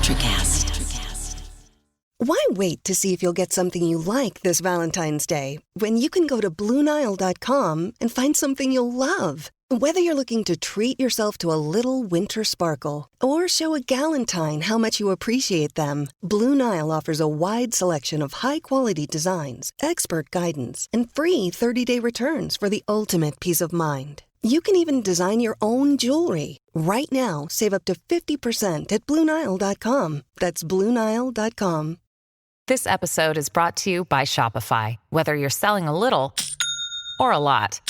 Electrocast. Why wait to see if you'll get something you like this Valentine's Day when you can go to BlueNile.com and find something you'll love? Whether you're looking to treat yourself to a little winter sparkle or show a galentine how much you appreciate them, Blue Nile offers a wide selection of high-quality designs, expert guidance, and free 30-day returns for the ultimate peace of mind. You can even design your own jewelry. Right now, save up to 50% at BlueNile.com. That's BlueNile.com. This episode is brought to you by Shopify. Whether you're selling a little or a lot,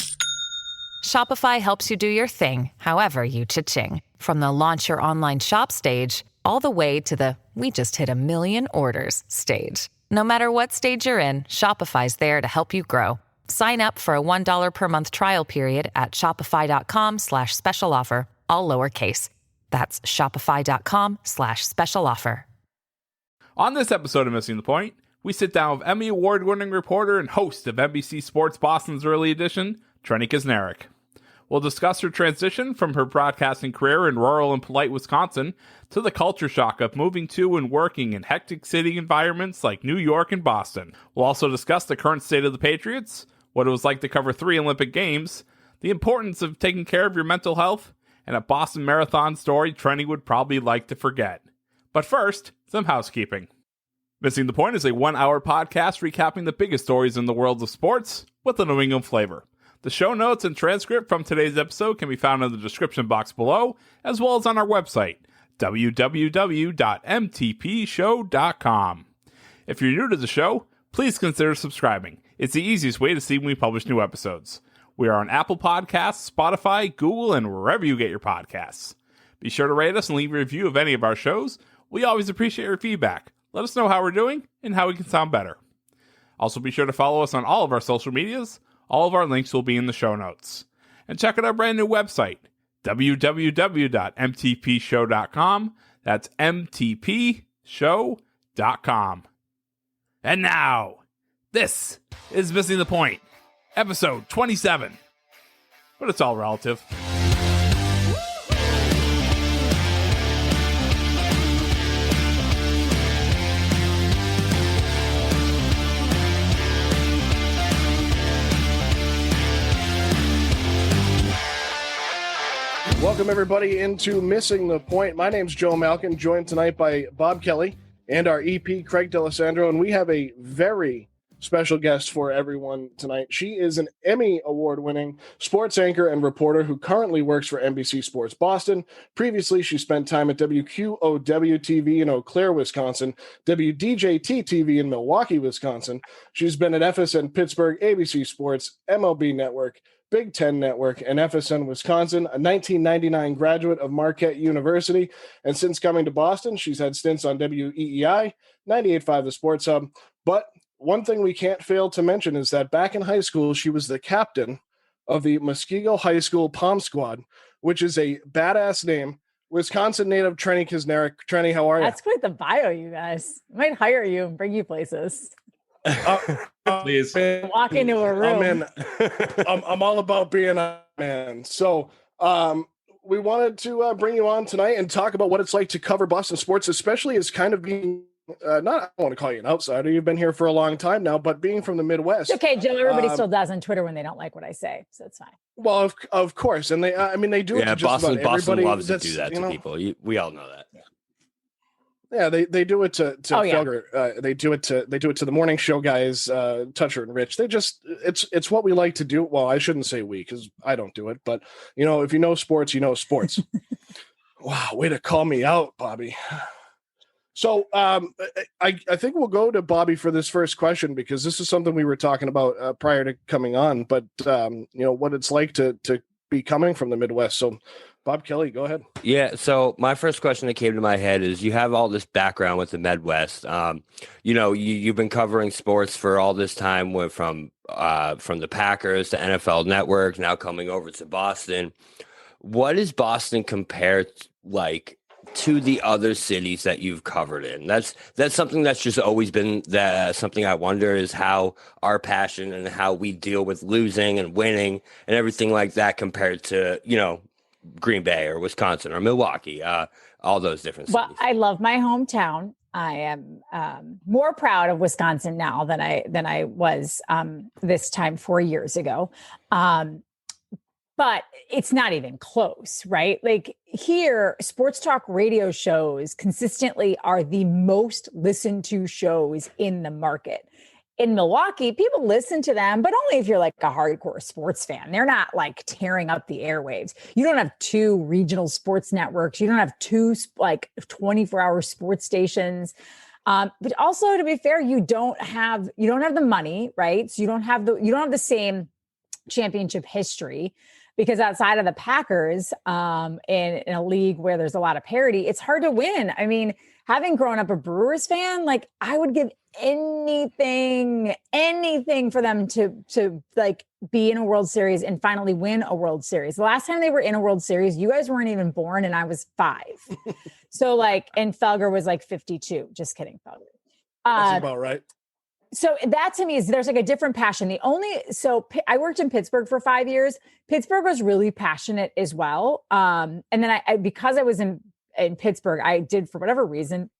Shopify helps you do your thing, however you cha-ching. From the launch your online shop stage, all the way to the we just hit 1 million orders stage. No matter what stage you're in, Shopify's there to help you grow. Sign up for a $1 per month trial period at shopify.com/special offer, all lowercase. That's shopify.com/special offer. On this episode of Missing the Point, we sit down with Emmy Award-winning reporter and host of NBC Sports Boston's Early Edition, Trenni Kusnierek. We'll discuss her transition from her broadcasting career in rural and polite Wisconsin to the culture shock of moving to and working in hectic city environments like New York and Boston. We'll also discuss the current state of the Patriots, what it was like to cover 3 Olympic Games, the importance of taking care of your mental health, and a Boston Marathon story Trenni would probably like to forget. But first, some housekeeping. Missing the Point is a 1-hour podcast recapping the biggest stories in the world of sports with a New England flavor. The show notes and transcript from today's episode can be found in the description box below, as well as on our website, www.mtpshow.com. If you're new to the show, please consider subscribing. It's the easiest way to see when we publish new episodes. We are on Apple Podcasts, Spotify, Google, and wherever you get your podcasts. Be sure to rate us and leave a review of any of our shows. We always appreciate your feedback. Let us know how we're doing and how we can sound better. Also, be sure to follow us on all of our social medias. All of our links will be in the show notes. And check out our brand new website, www.mtpshow.com. That's mtpshow.com. And now, this is Missing the Point, episode 27. But it's all relative. Welcome, everybody, into Missing the Point. My name's Joe Malkin, joined tonight by Bob Kelly and our EP, Craig D'Alessandro, and we have a very special guest for everyone tonight. She is an Emmy Award-winning sports anchor and reporter who currently works for NBC Sports Boston. Previously, she spent time at WQOW-TV in Eau Claire, Wisconsin, WDJT-TV in Milwaukee, Wisconsin. She's been at FSN Pittsburgh, ABC Sports, MLB Network, Big Ten Network, and FSN Wisconsin, a 1999 graduate of Marquette University. And since coming to Boston, she's had stints on WEEI, 98.5 The Sports Hub. But one thing we can't fail to mention is that back in high school, she was the captain of the Muskego High School Pom Squad, which is a badass name. Wisconsin native Trenni Kusnierek. Trenni, how are you? That's quite the bio, you guys. I might hire you and bring you places. Please walk into a room. I'm all about being a man. So we wanted to bring you on tonight and talk about what it's like to cover Boston sports, especially as kind of being I don't want to call you an outsider. You've been here for a long time now, but being from the Midwest. It's okay, Joe. Everybody still does on Twitter when they don't like what I say, so it's fine. Well, of course, and they do it to just about everybody. Boston loves to do that to people. We all know that. Yeah, they do it to Felger. Yeah. They do it to the morning show guys, Toucher and Rich. It's what we like to do. Well, I shouldn't say we because I don't do it, but if you know sports, you know sports. Wow, way to call me out, Bobby. So I think we'll go to Bobby for this first question because this is something we were talking about prior to coming on. But what it's like to be coming from the Midwest. So. Bob Kelly, go ahead. Yeah, so my first question that came to my head is you have all this background with the Midwest. You've been covering sports for all this time from the Packers to NFL Network, now coming over to Boston. What is Boston compared to the other cities that you've covered in? That's something that's just always been something I wonder is how our passion and how we deal with losing and winning and everything like that compared to, Green Bay or Wisconsin or Milwaukee, all those different Well, cities. I love my hometown. I am more proud of Wisconsin now than I was this time 4 years ago. But it's not even close, right? Like here, sports talk radio shows consistently are the most listened to shows in the market. In Milwaukee, people listen to them, but only if you're like a hardcore sports fan. They're not like tearing up the airwaves. You don't have two regional sports networks. You don't have two like 24-hour sports stations. But also, to be fair, you don't have the money, right? So you don't have the same championship history. Because outside of the Packers, in a league where there's a lot of parity, it's hard to win. I mean, having grown up a Brewers fan, like I would give anything for them to like be in a World Series and finally win a World Series. The last time they were in a World Series, you guys weren't even born and I was 5. So like, and Felger was like 52. Just kidding, Felger. That's about right. So that to me is there's like a different passion. So I worked in Pittsburgh for 5 years. Pittsburgh was really passionate as well. And then I because I was in Pittsburgh, I did, for whatever reason,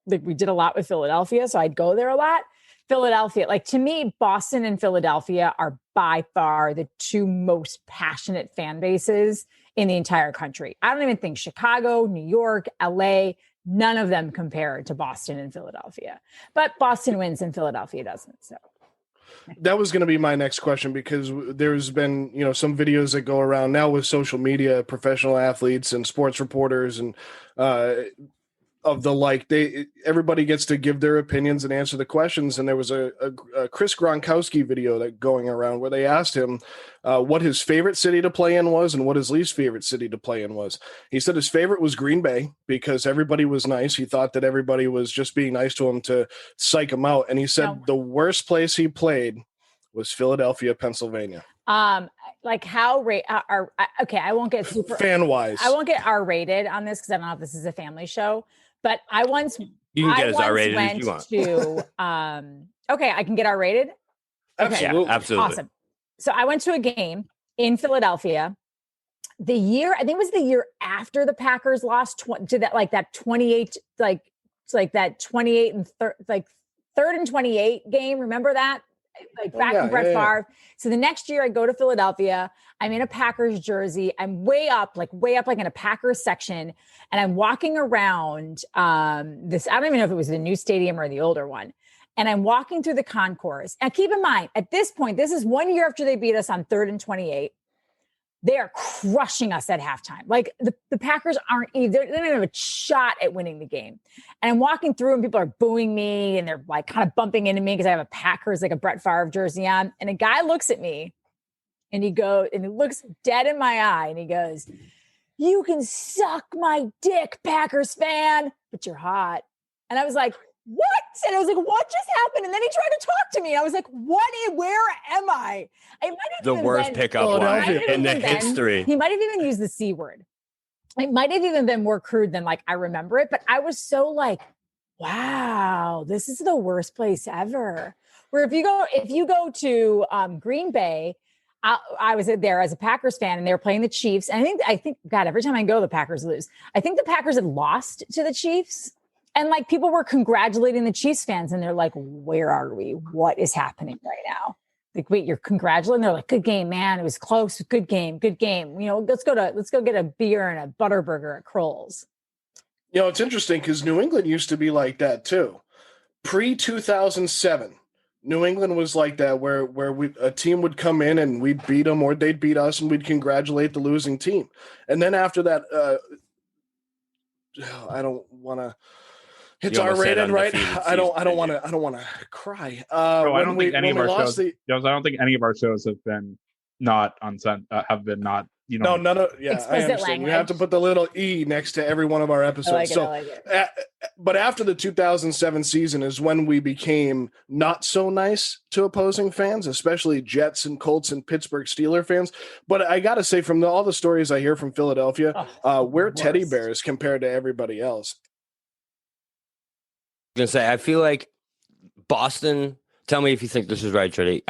like we did a lot with Philadelphia. So I'd go there a lot. Philadelphia, like to me, Boston and Philadelphia are by far the two most passionate fan bases in the entire country. I don't even think Chicago, New York, LA, none of them compare to Boston and Philadelphia, but Boston wins and Philadelphia doesn't. So that was going to be my next question, because there's been, some videos that go around now with social media, professional athletes and sports reporters and of the like. Everybody gets to give their opinions and answer the questions. And there was a Chris Gronkowski video that going around where they asked him what his favorite city to play in was and what his least favorite city to play in was. He said his favorite was Green Bay because everybody was nice. He thought that everybody was just being nice to him to psych him out. And he said the worst place he played was Philadelphia, Pennsylvania. Like how okay, I won't get super fan wise. I won't get R-rated on this because I don't know if this is a family show. But I once you can get as R-rated as you want. Okay, I can get R-rated. Okay. Absolutely. Yeah, absolutely. Awesome. So I went to a game in Philadelphia. I think it was the year after the Packers lost to that 28, that 28 and third and 28 game. Remember that? Like back in Brett Favre. So the next year I go to Philadelphia. I'm in a Packers jersey. I'm way up like in a Packers section. And I'm walking around this. I don't even know if it was the new stadium or the older one. And I'm walking through the concourse. And keep in mind, at this point, this is 1 year after they beat us on 3rd and 28. They are crushing us at halftime. Like the Packers they don't have a shot at winning the game. And I'm walking through and people are booing me and they're like kind of bumping into me because I have a Packers, like a Brett Favre jersey on. And a guy looks at me and he looks dead in my eye and he goes, "You can suck my dick, Packers fan, but you're hot." And I was like, "What?" And I was like, "What just happened?" And then he tried to talk to me. I was like, where am I? It might have the worst pickup line in the history. He might have even used the C word. It might have even been more crude than like I remember it. But I was so like, wow, this is the worst place ever. Where if you go to Green Bay, I was there as a Packers fan and they were playing the Chiefs. And I think, God, every time I go, the Packers lose. I think the Packers had lost to the Chiefs. And like people were congratulating the Chiefs fans and they're like, "Where are we? What is happening right now?" Like, wait, you're congratulating? They're like, "Good game, man. It was close. Good game. Good game. Let's go get a beer and a Butterburger at Kroll's." It's interesting because New England used to be like that too. Pre-2007, New England was like that, where a team would come in and we'd beat them or they'd beat us and we'd congratulate the losing team. And then after that, I don't want to. It's R-rated, right? I don't want to cry. I don't think any of our shows. I don't think any of our shows have been not have been not. No, none of. Yeah, explicit I understand. language. You have to put the little E next to every one of our episodes. I like it. But after the 2007 season is when we became not so nice to opposing fans, especially Jets and Colts and Pittsburgh Steelers fans. But I got to say, from all the stories I hear from Philadelphia, we're teddy bears compared to everybody else. Gonna say, I feel like Boston. Tell me if you think this is right, Trenni.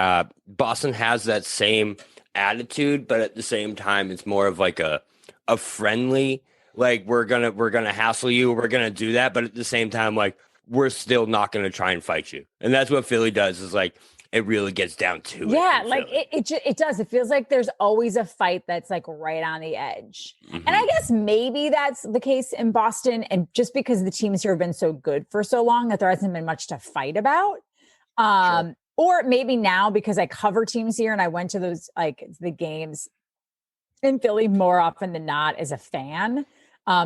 Boston has that same attitude, but at the same time, it's more of like a a friendly, like we're gonna hassle you, we're gonna do that, but at the same time, like we're still not gonna try and fight you. And that's what Philly does, is like it really gets down to it. Yeah, like it does. It feels like there's always a fight that's like right on the edge. Mm-hmm. And I guess maybe that's the case in Boston. And just because the teams here have been so good for so long that there hasn't been much to fight about. Sure. Or maybe now because I cover teams here and I went to those, like the games in Philly more often than not as a fan.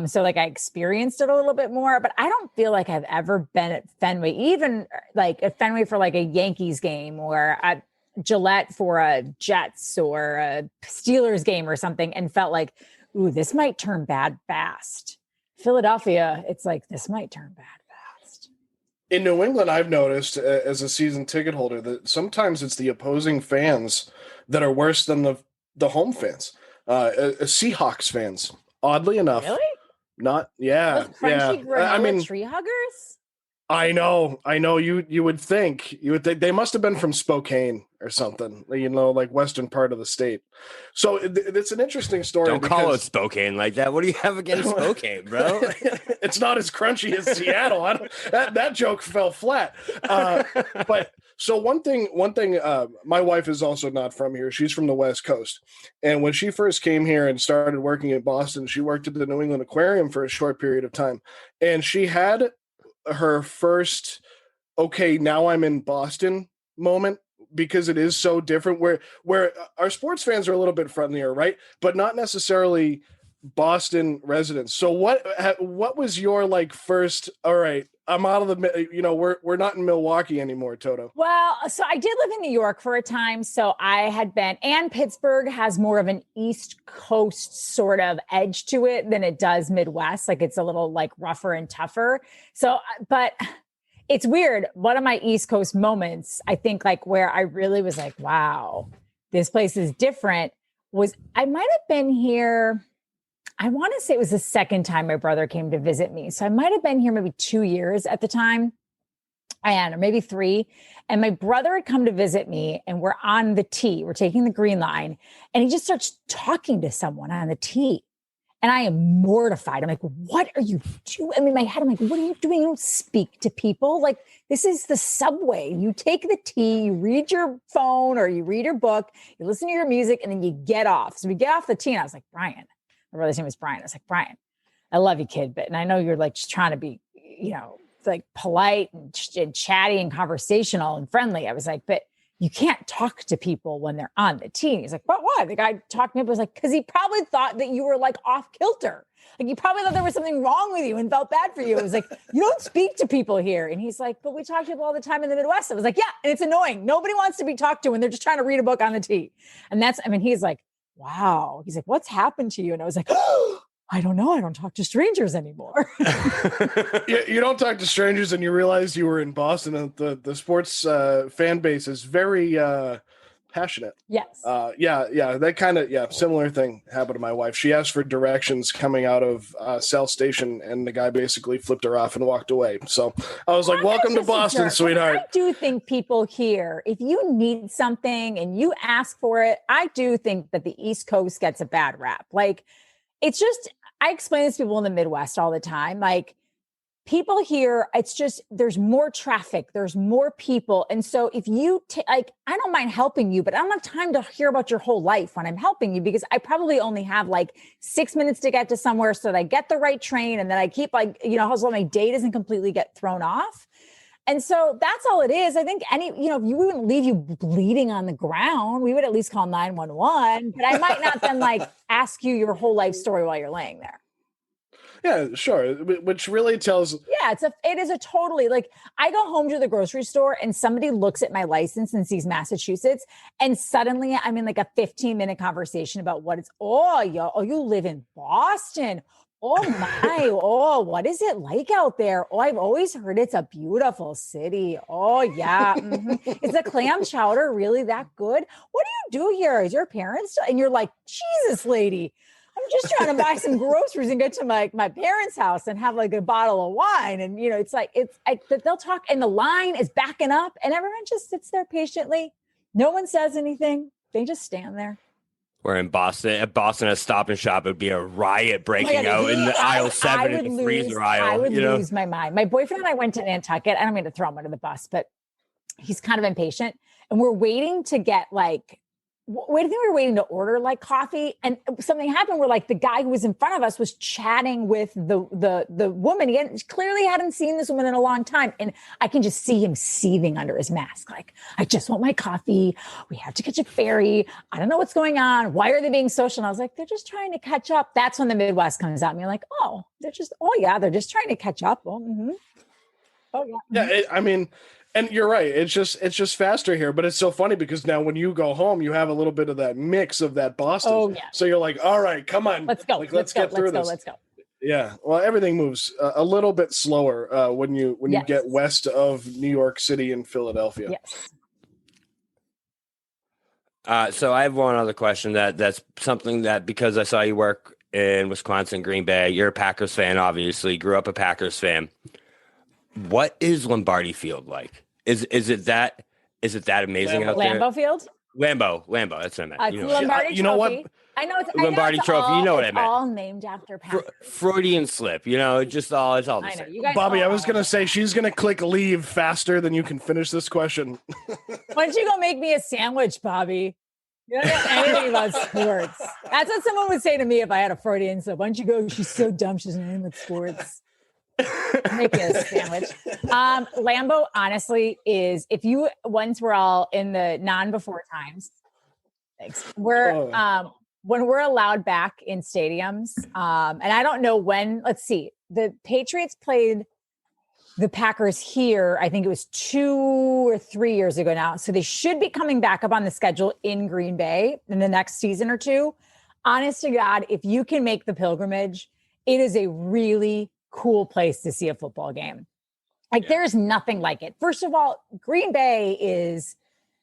So like I experienced it a little bit more, but I don't feel like I've ever been at Fenway, even like at Fenway for like a Yankees game or at Gillette for a Jets or a Steelers game or something and felt like, ooh, this might turn bad fast. Philadelphia, it's like, this might turn bad fast. In New England, I've noticed as a season ticket holder that sometimes it's the opposing fans that are worse than the home fans. Seahawks fans, oddly enough. Really? Not, yeah. Those crunchy granola tree huggers? I know. You would think they must have been from Spokane or something, like western part of the state. So it's an interesting story. Don't call it Spokane like that. What do you have against Spokane, bro? It's not as crunchy as Seattle. That joke fell flat. But so one thing, my wife is also not from here. She's from the West Coast. And when she first came here and started working in Boston, she worked at the New England Aquarium for a short period of time. And she had her first, okay, now I'm in Boston moment, because it is so different where our sports fans are a little bit friendlier, right? But not necessarily Boston residents. So what was your like first, all right, I'm out of the, we're not in Milwaukee anymore, Toto. Well, so I did live in New York for a time. So I had been, and Pittsburgh has more of an East Coast sort of edge to it than it does Midwest. Like it's a little like rougher and tougher. So, but it's weird. One of my East Coast moments, I think like where I really was like, wow, this place is different, was I might have been here. I want to say it was the second time my brother came to visit me. So I might have been here maybe 2 years at the time, or maybe 3. And my brother had come to visit me and we're on the T. We're taking the Green Line. And he just starts talking to someone on the T. And I am mortified. I'm like, what are you doing? I mean, in my head, I'm like, what are you doing? You don't speak to people. Like, this is the subway. You take the T, you read your phone or you read your book, you listen to your music, and then you get off. So we get off the T and I was like, Brian. My brother's name was Brian. I was like, Brian, I love you, kid. And I know you're like just trying to be, like polite and chatty and conversational and friendly. I was like, but you can't talk to people when they're on the T. He's like, but why? The guy talked to me, was like, because he probably thought that you were like off kilter. Like, you probably thought there was something wrong with you and felt bad for you. It was like, you don't speak to people here. And he's like, but we talk to people all the time in the Midwest. I was like, yeah, and it's annoying. Nobody wants to be talked to when they're just trying to read a book on the T. And he's like, wow. He's like, what's happened to you? And I was like, oh, I don't know. I don't talk to strangers anymore. You don't talk to strangers and you realize you were in Boston, and the sports fan base is very passionate. Yes. That kind of, similar thing happened to my wife. She asked for directions coming out of South Station, and the guy basically flipped her off and walked away. So I was like, welcome to Boston, sweetheart. I do think people here, if you need something and you ask for it, I do think that the East Coast gets a bad rap. Like, it's just, I explain this to people in the Midwest all the time. Like, people here, it's just, there's more traffic, there's more people. And so if you I don't mind helping you, but I don't have time to hear about your whole life when I'm helping you, because I probably only have like 6 minutes to get to somewhere so that I get the right train. And then I keep so my day doesn't completely get thrown off. And so that's all it is. I think if we wouldn't leave you bleeding on the ground, we would at least call 911, but I might not then like ask you your whole life story while you're laying there. Yeah, sure. Which really tells. Yeah, it is a totally, like, I go home to the grocery store and somebody looks at my license and sees Massachusetts, and suddenly I'm in like a 15-minute conversation about you live in Boston. Oh my, what is it like out there? Oh, I've always heard it's a beautiful city. Oh yeah. Mm-hmm. Is the clam chowder really that good? What do you do here? Is your parents? And you're like, Jesus, lady, I'm just trying to buy some groceries and get to my parents' house and have like a bottle of wine. And they'll talk, and the line is backing up and everyone just sits there patiently. No one says anything. They just stand there. Where in Boston, at Boston, a Stop and Shop, would be a riot breaking out in the aisle 7 in the freezer aisle. I would lose my mind. My boyfriend and I went to Nantucket. I don't mean to throw him under the bus, but he's kind of impatient. And we're waiting to get we were waiting to order like coffee, and something happened where like the guy who was in front of us was chatting with the woman. He clearly hadn't seen this woman in a long time, and I can just see him seething under his mask. Like, I just want my coffee. We have to catch a ferry. I don't know what's going on. Why are they being social? And I was like, they're just trying to catch up. That's when the Midwest comes out. And you're like, they're just trying to catch up. Yeah, I mean. And you're right. It's just faster here, but it's so funny because now when you go home, you have a little bit of that mix of that Boston. Oh, yeah. So you're like, all right, come on, let's go. Let's get through this. Let's go. Yeah. Well, everything moves a little bit slower when you get west of New York City and Philadelphia. Yes. So I have one other question that's something that, because I saw you work in Wisconsin, Green Bay, you're a Packers fan, obviously, grew up a Packers fan. What is Lombardi Field like? Is it that amazing out there? Lambeau Field? Lambeau. That's what I meant. Lombardi Trophy. You know what? I know it's Lombardi Trophy. You know what I meant. All named after Packers. Freudian slip. It's all the same. I know. You guys Bobby, I was going to say she's going to click leave faster than you can finish this question. Why don't you go make me a sandwich, Bobby? You don't know anything about sports. That's what someone would say to me if I had a Freudian slip. Why don't you go? She's so dumb. She's not even with sports. Make me a sandwich. Lambeau, honestly, is once we're all in the non-before times. Thanks. When we're allowed back in stadiums, and I don't know when. Let's see. The Patriots played the Packers here. I think it was 2 or 3 years ago now. So they should be coming back up on the schedule in Green Bay in the next season or two. Honest to God, if you can make the pilgrimage, it is a really cool place to see a football game. There's nothing like it. First of all, Green Bay is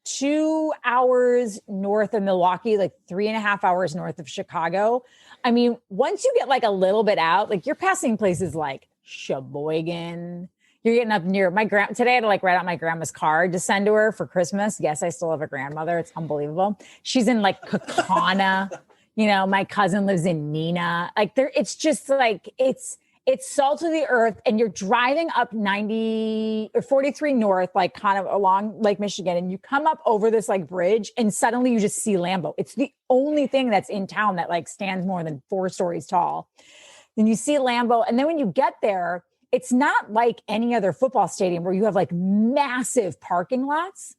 2 hours north of Milwaukee, 3.5 hours north of Chicago. I mean, once you get a little bit out, you're passing places like Sheboygan. You're getting up near today I had to write out my grandma's card to send to her for Christmas. Yes, I still have a grandmother. It's unbelievable. She's in Kaukauna. My cousin lives in Neenah. It's just it's salt of the earth, and you're driving up 90 or 43 north, kind of along Lake Michigan, and you come up over this bridge, and suddenly you just see Lambeau. It's the only thing that's in town that stands more than 4 stories tall. Then you see Lambeau, and then when you get there, it's not like any other football stadium where you have massive parking lots.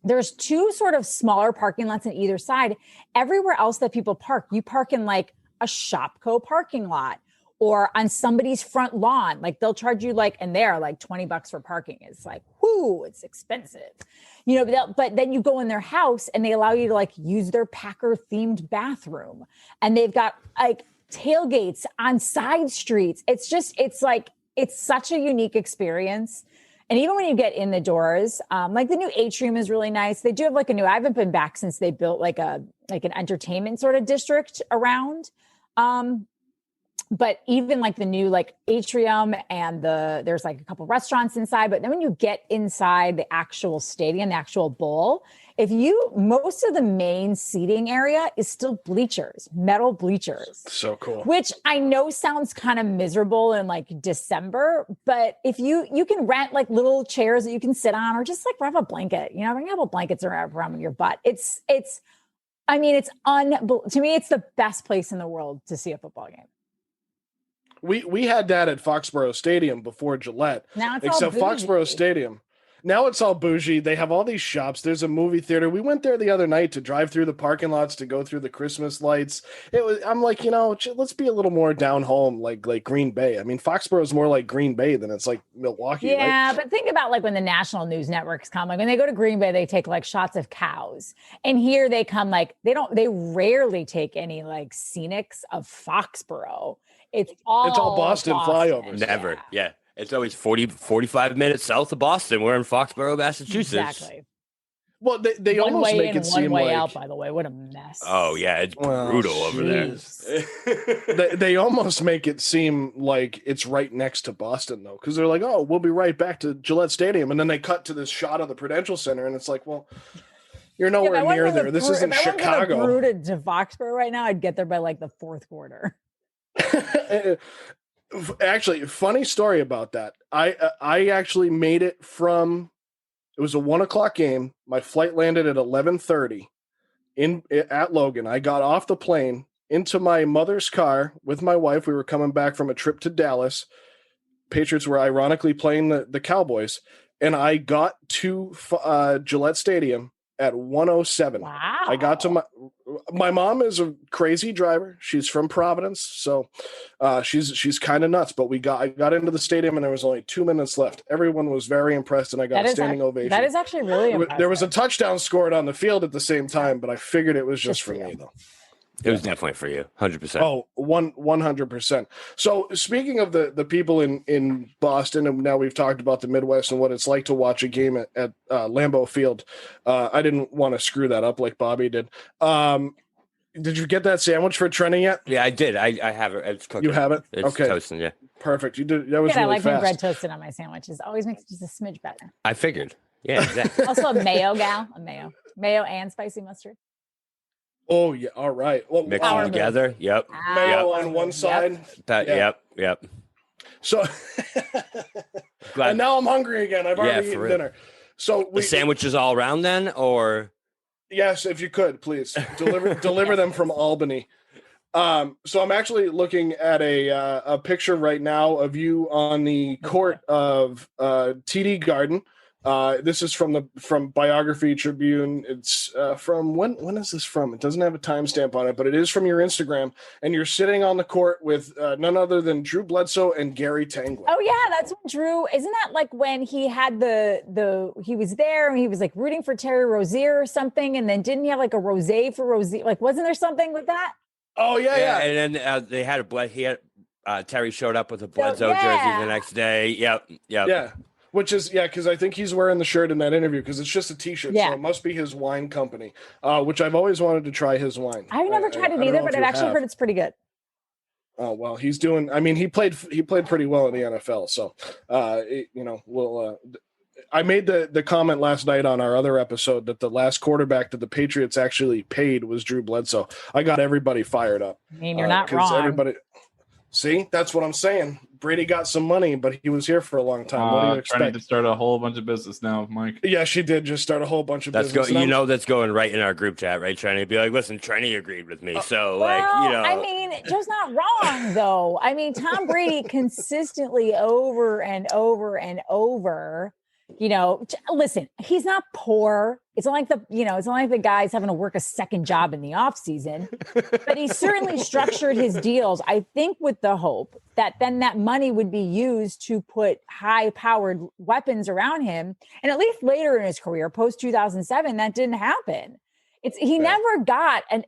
There's 2 sort of smaller parking lots on either side. Everywhere else that people park, you park in a Shopko parking lot, or on somebody's front lawn. They'll charge you and they're $20 for parking. It's whoo, it's expensive. But then you go in their house and they allow you to use their Packer themed bathroom. And they've got tailgates on side streets. It's such a unique experience. And even when you get in the doors, the new atrium is really nice. They do have I haven't been back since they built an entertainment sort of district around. But even the new atrium and there's a couple restaurants inside, but then when you get inside the actual stadium, the actual bowl, most of the main seating area is still bleachers, metal bleachers. So cool. Which I know sounds kind of miserable in December, but if you can rent little chairs that you can sit on, or just wrap a blanket, bring a couple blankets around your butt. To me, it's the best place in the world to see a football game. We had that at Foxborough Stadium before Gillette. Now it's except all bougie. Foxborough Stadium. Now it's all bougie. They have all these shops. There's a movie theater. We went there the other night to drive through the parking lots to go through the Christmas lights. I'm let's be a little more down home, like Green Bay. I mean, Foxborough is more like Green Bay than it's like Milwaukee. Yeah, right? but think about when the national news networks come. When they go to Green Bay, they take shots of cows, and here they come they rarely take any scenics of Foxborough. It's all Boston flyovers. Never. Yeah. It's always 45 minutes south of Boston. We're in Foxborough, Massachusetts. Exactly. Well, they almost make it seem one way out, by the way. What a mess. Oh, yeah. It's brutal over there. They almost make it seem like it's right next to Boston, though, because they're we'll be right back to Gillette Stadium. And then they cut to this shot of the Prudential Center, and it's well, You're nowhere near there. This isn't if I went Chicago. from the Brew to Foxborough right now, I'd get there by like the fourth quarter. Actually, funny story about that. I actually made it from. It was a 1:00 game. My flight landed at 11:30 at Logan. I got off the plane into my mother's car with my wife. We were coming back from a trip to Dallas. Patriots were ironically playing the Cowboys, and I got to Gillette Stadium at 1:07. Wow. I got to my mom is a crazy driver. She's from Providence, so she's kind of nuts. But I got into the stadium and there was only 2 minutes left. Everyone was very impressed, and I got a standing ovation. That is actually really impressive. There was a touchdown scored on the field at the same time, but I figured it was just for me though. It was definitely for you, 100%. Oh, 100%. So speaking of the people in Boston, and now we've talked about the Midwest and what it's like to watch a game at Lambeau Field. I didn't want to screw that up like Bobby did. Did you get that sandwich for Trenni yet? Yeah, I did. I have it. It's cooking. You have it? It's okay. toasting, yeah. Perfect. You did. That was I really like fast. my bread toasted on my sandwiches. Always makes it just a smidge better. I figured. Yeah, exactly. Also a mayo gal. A mayo and spicy mustard. Oh yeah, all right. Well, Mix them together. Yep. Mayo on one side. Yep. So, and now I'm hungry again. I've already eaten dinner. So the sandwiches all around then, or yes, if you could please deliver them from Albany. So I'm actually looking at a picture right now of you on the court of TD Garden. This is from Biography Tribune. It's from when is this from? It doesn't have a timestamp on it, but it is from your Instagram. And you're sitting on the court with none other than Drew Bledsoe and Gary Tanguay. Oh yeah, that's when Drew. Isn't that like when he had he was there and he was like rooting for Terry Rozier or something, and then didn't he have like a rose for Rozier? Like, wasn't there something with that? Oh yeah. And then they had Terry showed up with a Bledsoe jersey the next day. Yep. Yeah. Which is, because I think he's wearing the shirt in that interview because it's just a T-shirt. So it must be his wine company, which I've always wanted to try his wine. I've never tried it either, but I've actually heard it's pretty good. Oh, well, he's doing, I mean, he played pretty well in the NFL. So, I made the comment last night on our other episode that the last quarterback that the Patriots actually paid was Drew Bledsoe. I got everybody fired up. I mean, you're not wrong. See, that's what I'm saying. Brady got some money, but he was here for a long time. What do you expect? Trying to start a whole bunch of business now, Mike. Yeah, she did just start a whole bunch of business. That's going right in our group chat, right? Trying to be like, listen, Trenni agreed with me. I mean, Joe's not wrong, though. I mean, Tom Brady consistently over and over and over, listen, he's not poor. It's not like the guy's having to work a second job in the off season, but he certainly structured his deals, I think, with the hope that then that money would be used to put high powered weapons around him. And at least later in his career, post 2007, that didn't happen. He never got an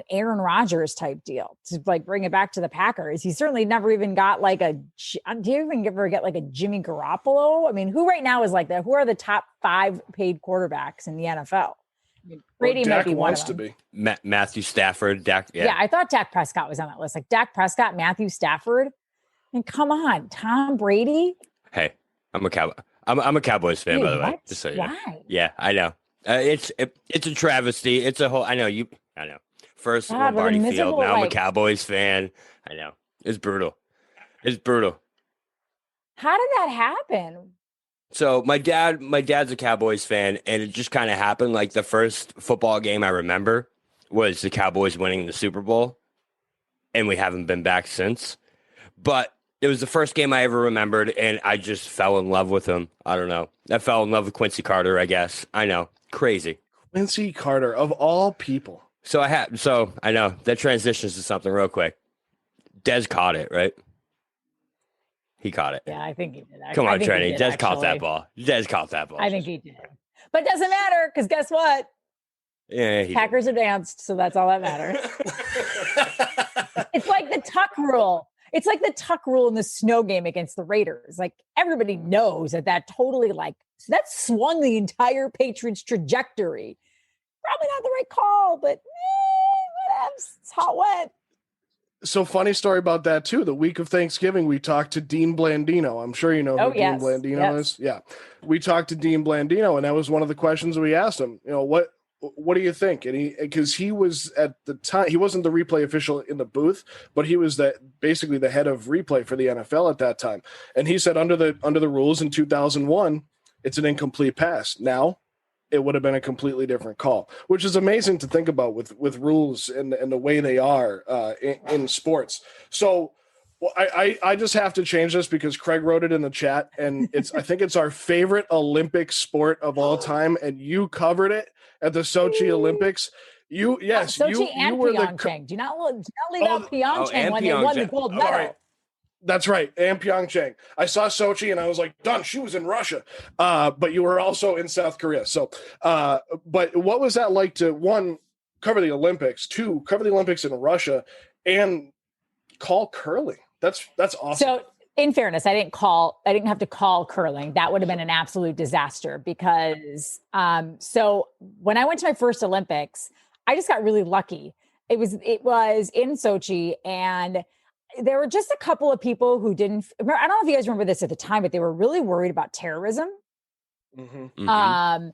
Aaron Rodgers type deal to like bring it back to the Packers. He certainly never even got do you even ever get like a Jimmy Garoppolo? I mean, who right now is like that? Who are the top 5 paid quarterbacks in the NFL? Brady might be one of them. To be. Matthew Stafford, Dak. Yeah, I thought Dak Prescott was on that list. Like Dak Prescott, Matthew Stafford. I mean, come on, Tom Brady. Hey, I'm a Cowboys fan, by the way. Just so you know. Why? Yeah, I know. It's a travesty. It's a whole. I know. First Lombardi Field. Now I'm a Cowboys fan. I know. It's brutal. How did that happen? So my dad's a Cowboys fan, and it just kind of happened. Like the first football game I remember was the Cowboys winning the Super Bowl, and we haven't been back since. But it was the first game I ever remembered, and I just fell in love with him. I don't know. I fell in love with Quincy Carter, I guess. I know. Crazy. Quincy Carter, of all people. So I know that transitions to something real quick. Dez caught it, right? He caught it. Yeah, I think he did. Come on, Trenni. Dez caught that ball. I think he did. But it doesn't matter because guess what? Yeah, Packers advanced, so that's all that matters. It's like the tuck rule. It's like the tuck rule in the snow game against the Raiders. Like everybody knows that totally that swung the entire Patriots trajectory. Probably not the right call, but whatever. It's hot wet. So funny story about that too. The week of Thanksgiving, we talked to Dean Blandino. I'm sure you know who Dean Blandino is. Yeah. We talked to Dean Blandino, and that was one of the questions we asked him. what do you think? And because he was at the time, he wasn't the replay official in the booth, but he was basically the head of replay for the NFL at that time. And he said under the rules in 2001, it's an incomplete pass. Now it would have been a completely different call, which is amazing to think about with rules and the way they are in sports. So I just have to change this because Craig wrote it in the chat, and I think it's our favorite Olympic sport of all time, and you covered it at the Sochi Olympics. Sochi and Pyeongchang. Do not leave out Pyeongchang when they won the gold medal. Right. That's right, and Pyeongchang. I saw Sochi, and I was like, done. She was in Russia, but you were also in South Korea. So, but what was that like to, one, cover the Olympics, two, cover the Olympics in Russia, and call curling? That's awesome. So in fairness, I didn't have to call curling. That would have been an absolute disaster because, so when I went to my first Olympics, I just got really lucky. It was in Sochi, and there were just a couple of people who didn't, I don't know if you guys remember this at the time, but they were really worried about terrorism. Mm-hmm. Mm-hmm.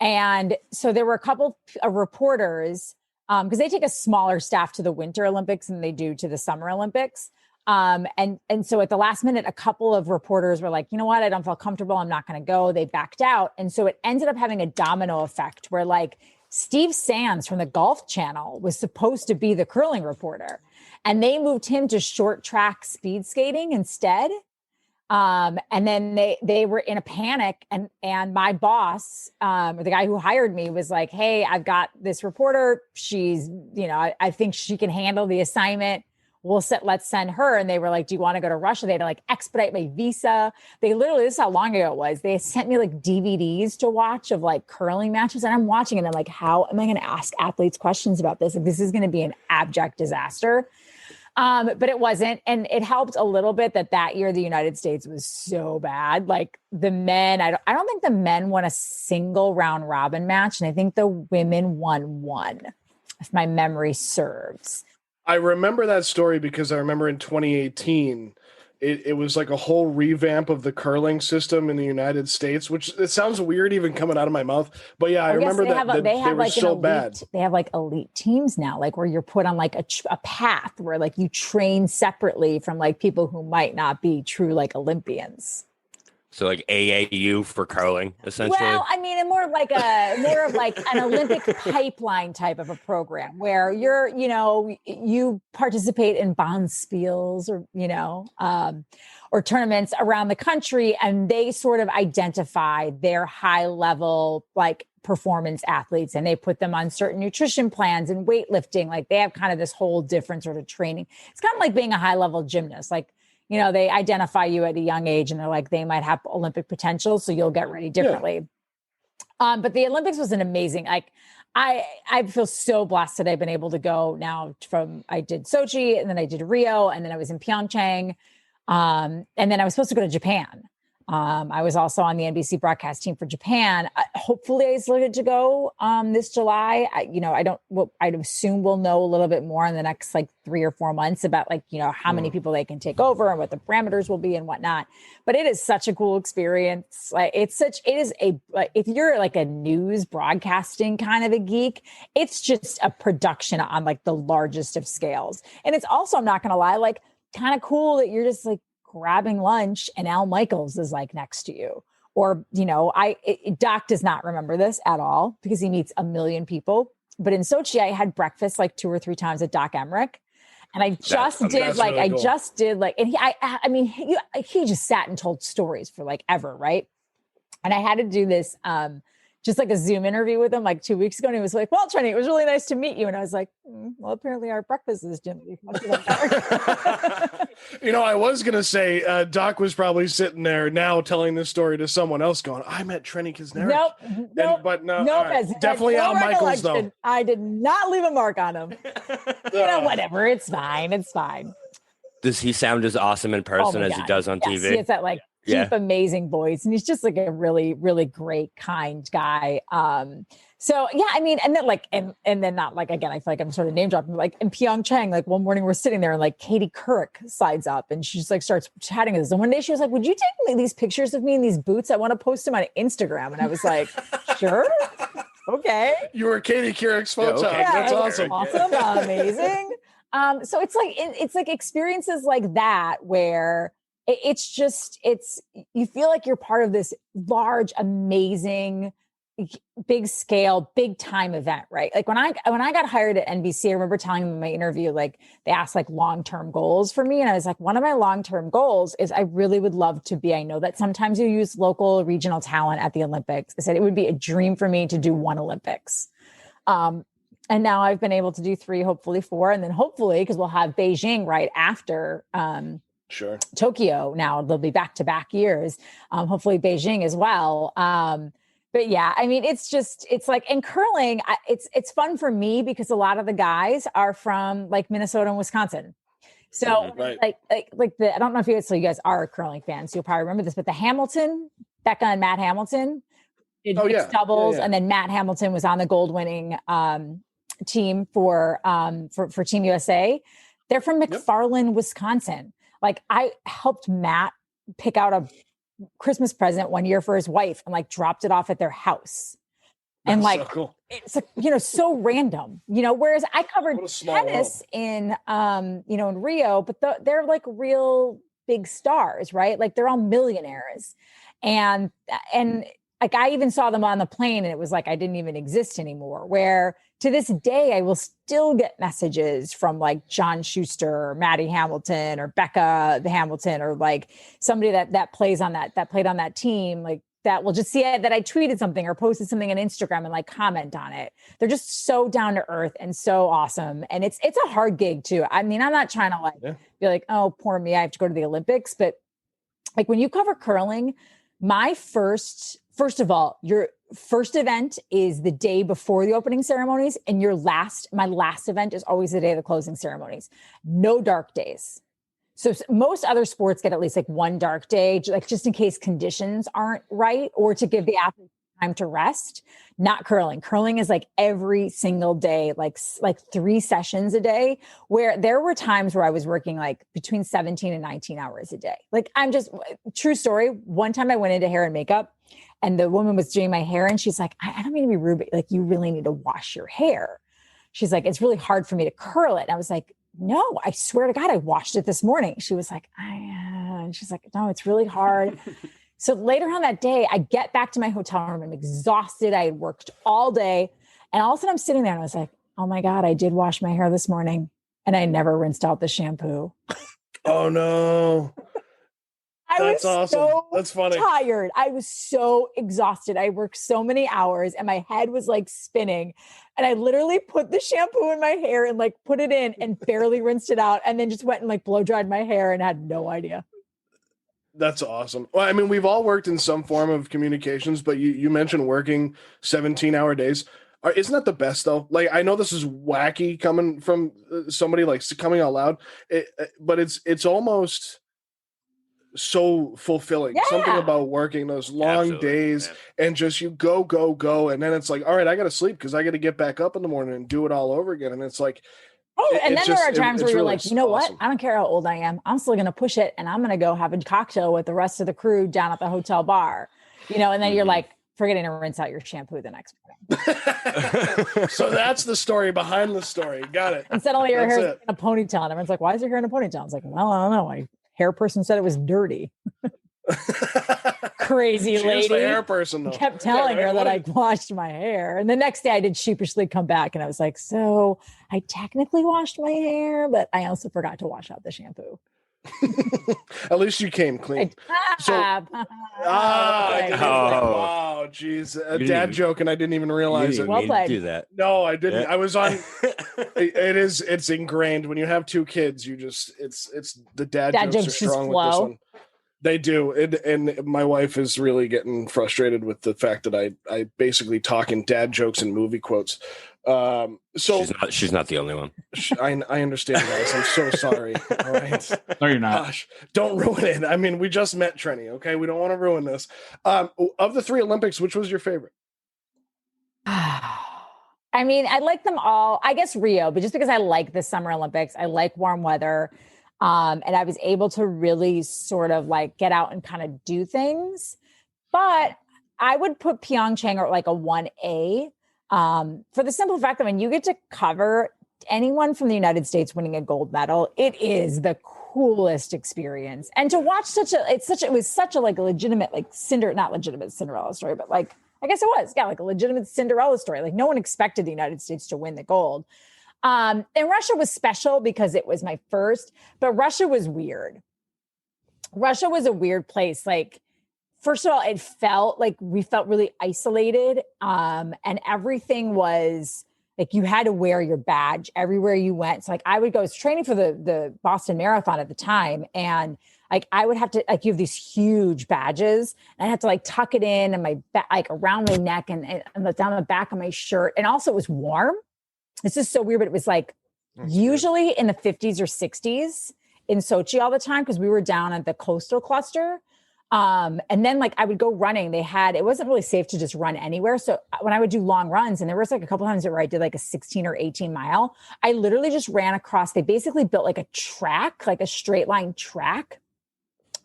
And so there were a couple of reporters, because they take a smaller staff to the Winter Olympics than they do to the Summer Olympics. And so at the last minute, a couple of reporters were like, you know what? I don't feel comfortable. I'm not going to go. They backed out. And so it ended up having a domino effect where like Steve Sands from the Golf Channel was supposed to be the curling reporter, and they moved him to short track speed skating instead. And then they were in a panic, and my boss, the guy who hired me, was like, hey, I've got this reporter. She's, I think she can handle the assignment. Let's send her. And they were like, do you want to go to Russia? They had to like expedite my visa. They literally, this is how long ago it was. They sent me like DVDs to watch of like curling matches. And I'm watching and I'm like, how am I going to ask athletes questions about this? Like, this is going to be an abject disaster. But it wasn't. And it helped a little bit that year, the United States was so bad. Like the men, I don't think the men won a single round robin match. And I think the women won one, if my memory serves. I remember that story because I remember in 2018, it was like a whole revamp of the curling system in the United States, which it sounds weird even coming out of my mouth. But yeah, I remember they were like so bad. They have like elite teams now, like where you're put on like a path where like you train separately from like people who might not be true like Olympians. So like AAU for curling, essentially. Well, I mean, more of like an Olympic pipeline type of a program where you participate in bonspiels or tournaments around the country, and they sort of identify their high level like performance athletes, and they put them on certain nutrition plans and weightlifting. Like they have kind of this whole different sort of training. It's kind of like being a high level gymnast, like. They identify you at a young age and they're like, they might have Olympic potential. So you'll get ready differently. Yeah. But the Olympics was an amazing, like, I feel so blessed that I've been able to go now I did Sochi, and then I did Rio, and then I was in Pyeongchang. And then I was supposed to go to Japan. I was also on the NBC broadcast team for Japan. Hopefully I still get to go this July. I'd assume we'll know a little bit more in the next like 3 or 4 months about like, how many people they can take over and what the parameters will be and whatnot. But it is such a cool experience. Like if you're like a news broadcasting kind of a geek, it's just a production on like the largest of scales. And it's also, I'm not going to lie, like kind of cool that you're just like, grabbing lunch and Al Michaels is like next to you. Or, Doc does not remember this at all because he meets a million people. But in Sochi, I had breakfast like 2 or 3 times at Doc Emmerich. And I just he just sat and told stories for like ever. Right. And I had to do this, just like a Zoom interview with him like 2 weeks ago. And he was like, well, Trenni, it was really nice to meet you. And I was like, well, apparently our breakfast is generally much better. I was going to say, Doc was probably sitting there now telling this story to someone else going, I met Trenni Kusnierek. Nope. Definitely Al Michaels, though. I did not leave a mark on him. Whatever. It's fine. It's fine. Does he sound as awesome in person as he does on TV? He has that like deep, amazing voice. And he's just like a really, really great, kind guy. So yeah, I mean, and then like, and then not like, again, I feel like I'm sort of name dropping, like in Pyeongchang, like one morning we're sitting there and like Katie Couric slides up and she just like starts chatting with us. And one day she was like, would you take these pictures of me in these boots? I want to post them on Instagram. And I was like, sure. Okay. You were Katie Couric's photon. okay. That's Yeah, awesome. Awesome. Amazing. So it's like experiences like that where it's you feel like you're part of this large, amazing, big scale, big time event, right? Like when I got hired at NBC, I remember telling them in my interview, like they asked like long-term goals for me. And I was like, one of my long-term goals is I really would love to be, I know that sometimes you use local regional talent at the Olympics. I said, it would be a dream for me to do one Olympics. And now I've been able to do 3, hopefully 4. And then hopefully, because we'll have Beijing right after, Sure. Tokyo. Now they'll be back-to-back years. Hopefully Beijing as well. But yeah, I mean, it's like in curling, it's fun for me because a lot of the guys are from like Minnesota and Wisconsin. So Right. like I don't know if you guys are curling fans, so you'll probably remember this, but the Hamilton, Becca and Matt Hamilton did mixed doubles. And then Matt Hamilton was on the gold winning team for Team USA. They're from McFarland, Wisconsin. Like I helped Matt pick out a Christmas present one year for his wife and like dropped it off at their house. And That's like, so cool. It's like, so random, whereas I covered tennis world. in, in Rio, but they're like real big stars, right? Like they're all millionaires. And like, I even saw them on the plane and it was like, I didn't even exist anymore, where to this day, I will still get messages from like John Schuster or Maddie Hamilton or Becca the Hamilton, or like somebody that played on that team, like that will just see it, that I tweeted something or posted something on Instagram and like comment on it. They're just so down to earth and so awesome. And it's a hard gig too. I mean, I'm not trying to be like, oh, poor me, I have to go to the Olympics. But like when you cover curling, my first of all, your first event is the day before the opening ceremonies, and my last event is always the day of the closing ceremonies. No dark days. So most other sports get at least like one dark day, like just in case conditions aren't right, or to give the athlete time to rest. Not curling. Curling is like every single day, like 3 sessions a day, where there were times where I was working like between 17 and 19 hours a day. Like true story. One time I went into hair and makeup and the woman was doing my hair and she's like, I don't mean to be rude, but like, you really need to wash your hair. She's like, it's really hard for me to curl it. And I was like, no, I swear to God, I washed it this morning. She was like, and she's like, no, it's really hard. So later on that day, I get back to my hotel room. I'm exhausted. I had worked all day. And all of a sudden I'm sitting there and I was like, oh my God, I did wash my hair this morning and I never rinsed out the shampoo. Oh no. That's awesome. So That's funny. Tired. I was so exhausted. I worked so many hours and my head was like spinning. And I literally put the shampoo in my hair and like put it in and barely rinsed it out. And then just went and like blow dried my hair and had no idea. That's awesome. Well, I mean, we've all worked in some form of communications, but you mentioned working 17-hour days. Isn't that the best though? Like, I know this is wacky coming from somebody like coming out loud, but it's almost so fulfilling. Yeah. Something about working those long days and just you go, and then it's like, all right, I got to sleep because I got to get back up in the morning and do it all over again. And it's like, and then there are times where you're really like, you know awesome. what? I don't care how old I am. I'm still going to push it. And I'm going to go have a cocktail with the rest of the crew down at the hotel bar, and then you're like forgetting to rinse out your shampoo the next morning. So that's the story behind the story. Got it. And suddenly your hair's in a ponytail. And everyone's like, why is your hair in a ponytail? I was like, well, I don't know. My hair person said it was dirty. Crazy lady. She's the hair person, though. Kept telling her that I washed my hair. And the next day I did sheepishly come back and I was like, so I technically washed my hair, but I also forgot to wash out the shampoo. At least you came clean. Wow, geez, a dad joke, and I didn't even realize it. Well played. Do that? No, I didn't. Yeah. I was on. It's ingrained when you have 2 kids. You just it's the dad jokes are strong with this one. They do, and my wife is really getting frustrated with the fact that I basically talk in dad jokes and movie quotes. So she's not the only one. I understand, guys. I'm so sorry. All right. No, you're not. Gosh, don't ruin it. I mean, we just met Trenni. Okay, we don't want to ruin this. Of the 3 Olympics, which was your favorite? I mean, I like them all. I guess Rio, but just because I like the Summer Olympics, I like warm weather. And I was able to really sort of like get out and kind of do things. But I would put Pyeongchang at like a 1A. For the simple fact that when you get to cover anyone from the United States winning a gold medal, it is the coolest experience. And to watch it was such a like legitimate, like not legitimate Cinderella story, but like, I guess it was, yeah, like a legitimate Cinderella story. Like no one expected the United States to win the gold. And Russia was special because it was my first, but Russia was weird. Russia was a weird place. Like, first of all, it felt like we felt really isolated. And everything was like, you had to wear your badge everywhere you went. So like I was training for the Boston Marathon at the time. And like, I would have to, like, you have these huge badges and I had to like tuck it in and my back, like around my neck and down the back of my shirt. And also it was warm. This is so weird, but it was like usually in the 50s or 60s in Sochi all the time, because we were down at the coastal cluster. And then like I would go running. It wasn't really safe to just run anywhere. So when I would do long runs, and there was like a couple times where I did like a 16 or 18 mile, I literally just ran across. They basically built like a track, like a straight line track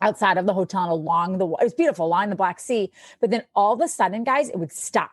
outside of the hotel and it was beautiful, along the Black Sea. But then all of a sudden, guys, it would stop.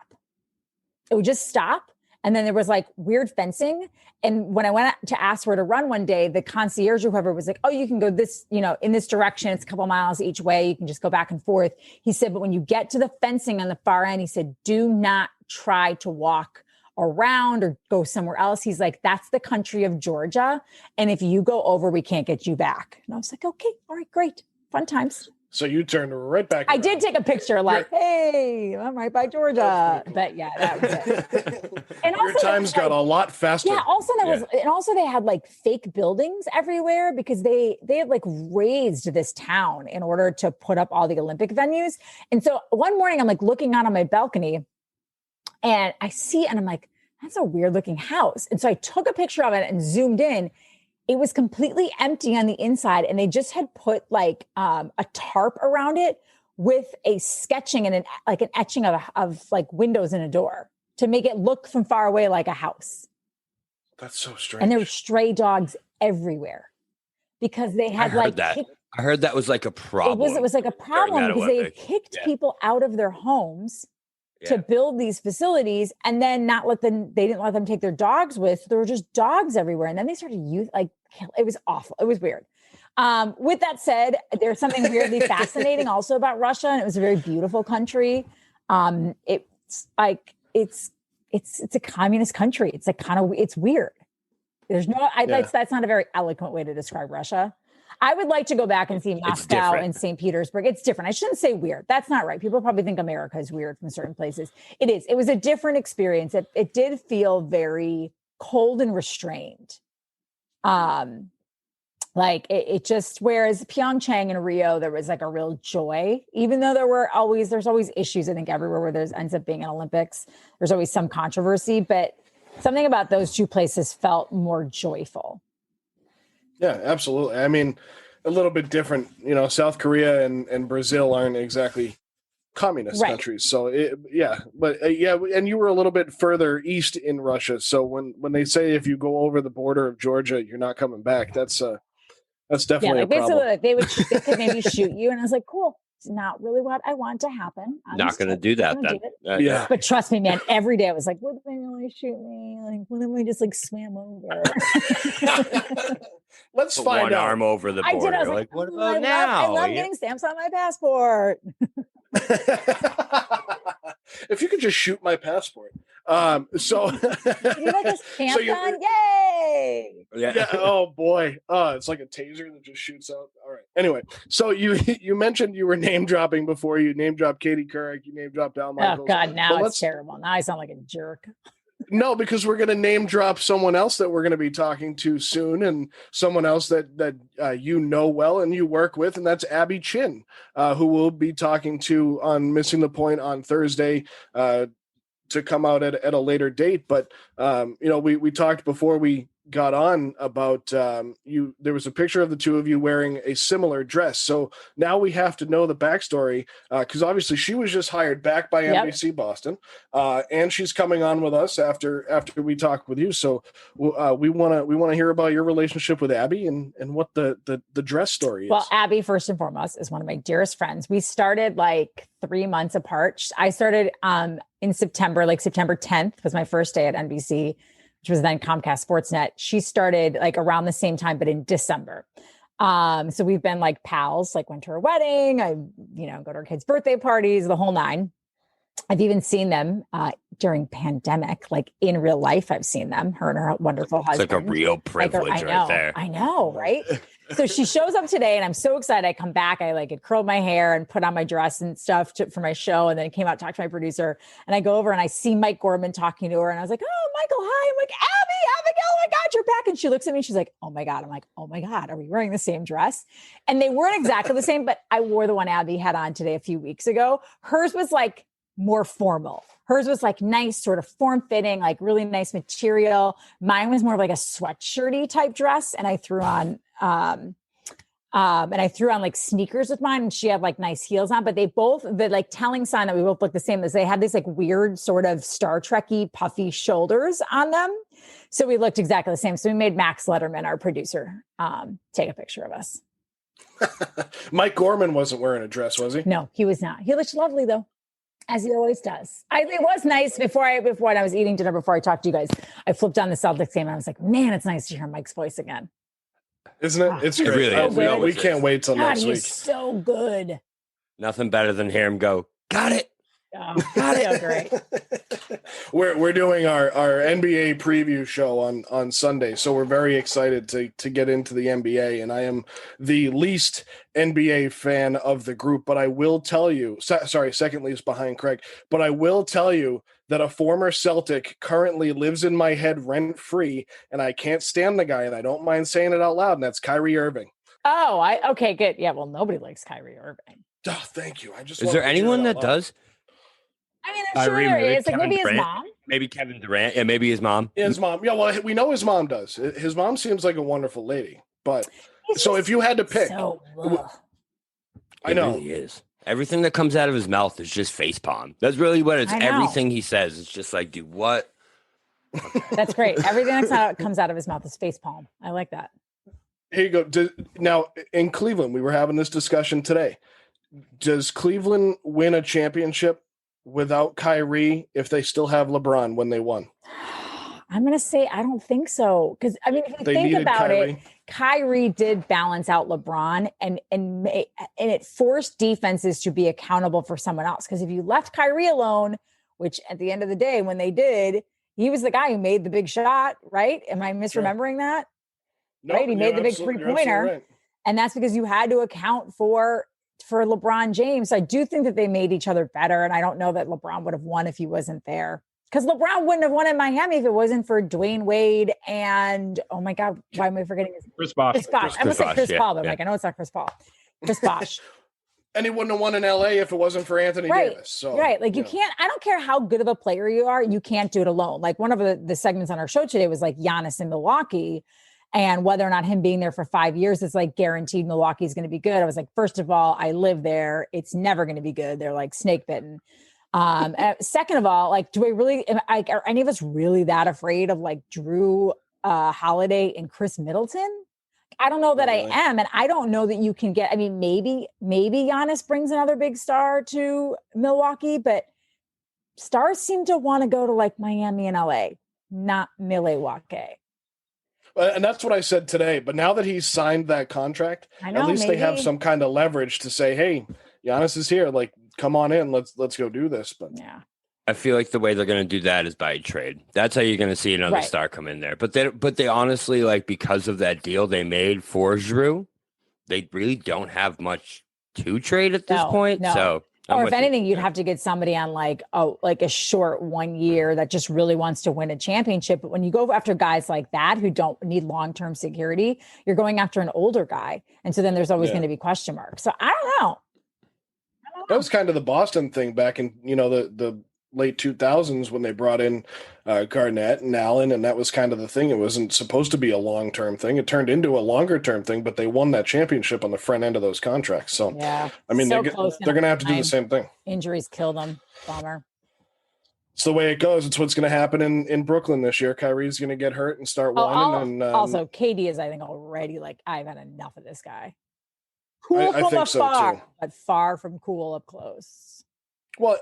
It would just stop. And then there was like weird fencing. And when I went to ask where to run one day, the concierge or whoever was like, oh, you can go this, in this direction. It's a couple miles each way. You can just go back and forth. He said, but when you get to the fencing on the far end, he said, do not try to walk around or go somewhere else. He's like, that's the country of Georgia. And if you go over, we can't get you back. And I was like, okay, all right, great. Fun times. So you turned right back around. I did take a picture like, hey, I'm right by Georgia. Cool. But yeah, that was it. And your times got a lot faster. Yeah, also they had like fake buildings everywhere because they had like raised this town in order to put up all the Olympic venues. And so one morning I'm like looking out on my balcony and I see, and I'm like, that's a weird looking house. And so I took a picture of it and zoomed in. It was completely empty on the inside, and they just had put like a tarp around it with a sketching and an etching of like windows and a door to make it look from far away like a house. That's so strange. And there were stray dogs everywhere because they had I heard that was like a problem. It was like a problem because they had kicked people out of their homes to build these facilities and then they didn't let them take their dogs with. There were just dogs everywhere. And then they started it was awful. It was weird. With that said, there's something weirdly fascinating also about Russia. And it was a very beautiful country. It's a communist country. It's like it's weird. There's no, that's not a very eloquent way to describe Russia. I would like to go back and see Moscow and St. Petersburg. It's different. I shouldn't say weird. That's not right. People probably think America is weird from certain places. It is. It was a different experience. It did feel very cold and restrained. It just, whereas Pyeongchang and Rio, there was like a real joy, even though there's always issues. I think everywhere where there's ends up being an Olympics, there's always some controversy, but something about those two places felt more joyful. Yeah, absolutely. I mean, a little bit different, South Korea and Brazil aren't exactly communist countries. So and you were a little bit further east in Russia. So when they say, if you go over the border of Georgia, you're not coming back, that's definitely a problem. Basically, they could maybe shoot you. And I was like, cool. It's not really what I want to happen. I'm not going to do that then. Yeah. But trust me, man, every day I was like, what if they really shoot me? Like, what if we just like swam over? Let's find one out. Arm over the border. I was like, what about now? I love getting stamps on my passport. If you could just shoot my passport. So you like this tampon? Yay! Yeah. Oh boy. It's like a taser that just shoots out. All right. Anyway, so you mentioned you were name dropping before. You name dropped Katie Couric. You name dropped Al Michaels. Oh God, now it's terrible. Now I sound like a jerk. No, because we're going to name drop someone else that we're going to be talking to soon, and someone else that you know well and you work with, and that's Abby Chin, who we'll be talking to on Missing the Point on Thursday to come out at a later date. But we talked before we got on about you. There was a picture of the two of you wearing a similar dress. So now we have to know the backstory because obviously she was just hired back by NBC Boston, and she's coming on with us after we talk with you. So we want to hear about your relationship with Abby and what the dress story is. Well, Abby, first and foremost, is one of my dearest friends. We started like 3 months apart. I started in September, like September 10th was my first day at NBC, which was then Comcast Sportsnet. She started like around the same time, but in December. So we've been like pals, like went to her wedding. I, go to her kids' birthday parties, the whole nine. I've even seen them during pandemic, like in real life. I've seen them, her and her wonderful husband. It's like a real privilege right there. I know, right? So she shows up today and I'm so excited. I come back. I like had curled my hair and put on my dress and stuff for my show. And then came out, talked to my producer, and I go over and I see Mike Gorman talking to her. And I was like, oh, Michael, hi. I'm like, Abby, Abigail, oh my God, you're back. And she looks at me and she's like, oh my God. I'm like, oh my God, are we wearing the same dress? And they weren't exactly the same, but I wore the one Abby had on today a few weeks ago. Hers was like more formal. Hers was like nice, sort of form-fitting, like really nice material. Mine was more of like a sweatshirty type dress. And I threw on like sneakers with mine, and she had like nice heels on, but the like telling sign that we both look the same is they had these like weird sort of Star Trek-y puffy shoulders on them. So we looked exactly the same. So we made Max Letterman, our producer, take a picture of us. Mike Gorman wasn't wearing a dress, was he? No, he was not. He looked lovely though, as he always does. It was nice before I was eating dinner, before I talked to you guys, I flipped on the Celtics game and I was like, man, it's nice to hear Mike's voice again. Isn't it? It's great. It really is. We can't wait till next week. He's so good. Nothing better than hear him go, got it. Oh, got it. So great. We're doing our NBA preview show on Sunday, so we're very excited to get into the NBA. And I am the least NBA fan of the group, but I will tell you, second least behind Craig, but I will tell you that a former Celtic currently lives in my head rent free, and I can't stand the guy, and I don't mind saying it out loud, and that's Kyrie Irving. Oh, okay, good. Yeah, well, nobody likes Kyrie Irving. Oh, thank you. Is there anyone that does? I mean, I'm sure there is. Like maybe his mom. Maybe Kevin Durant. Yeah, maybe his mom. Yeah, his mom. Yeah, well, we know his mom does. His mom seems like a wonderful lady. But so if you had to pick, I know. It really is. Everything that comes out of his mouth is just facepalm. That's really what it's. Everything he says. It's just like, dude, what? Okay. That's great. Everything that comes out of his mouth is facepalm. I like that. Here you go. Now, in Cleveland, we were having this discussion today. Does Cleveland win a championship without Kyrie if they still have LeBron when they won? I'm going to say I don't think so. Because, I mean, if you think about it, Kyrie did balance out LeBron and it forced defenses to be accountable for someone else. Because if you left Kyrie alone, which at the end of the day, when they did, he was the guy who made the big shot, right? Am I misremembering that? No, right? He made the big three-pointer. Right. And that's because you had to account for LeBron James. I do think that they made each other better. And I don't know that LeBron would have won if he wasn't there. Because LeBron wouldn't have won in Miami if it wasn't for Dwayne Wade and, oh my God, why am I forgetting his name? Chris Bosh. I almost said Chris Paul, though. Like, I know it's not Chris Paul. Chris Bosh. And he wouldn't have won in LA if it wasn't for Anthony Davis. So, right. Like, you can't, I don't care how good of a player you are, you can't do it alone. Like, one of the segments on our show today was like Giannis in Milwaukee. And whether or not him being there for 5 years is like guaranteed Milwaukee is going to be good. I was like, first of all, I live there. It's never going to be good. They're like snake bitten. Second of all, like, are any of us really that afraid of like Drew Holiday and Chris Middleton? I don't know that I am. And I don't know that you can get, I mean, maybe Giannis brings another big star to Milwaukee, but stars seem to want to go to like Miami and LA, not Milwaukee. And that's what I said today. But now that he's signed that contract, at least they have some kind of leverage to say, hey, Giannis is here. Like, come on in. Let's go do this. But yeah, I feel like the way they're going to do that is by trade. That's how you're going to see another star come in there. But they honestly, like, because of that deal they made for Drew, they really don't have much to trade at this point. No. So, or if anything, you'd have to get somebody on like a short 1 year that just really wants to win a championship. But when you go after guys like that who don't need long-term security, you're going after an older guy. And so then there's always going to be question marks. So I don't know. That was kind of the Boston thing back in, the late 2000s when they brought in Garnett and Allen, and that was kind of the thing. It wasn't supposed to be a long-term thing. It turned into a longer-term thing, but they won that championship on the front end of those contracts. So, yeah, I mean, so they're going to have to do the same thing. Injuries killed them. Bummer. It's the way it goes. It's what's going to happen in Brooklyn this year. Kyrie's going to get hurt and start whining. Also, KD is, I think, already like, I've had enough of this guy. Cool I from think afar, so too. but far from cool up close. Well,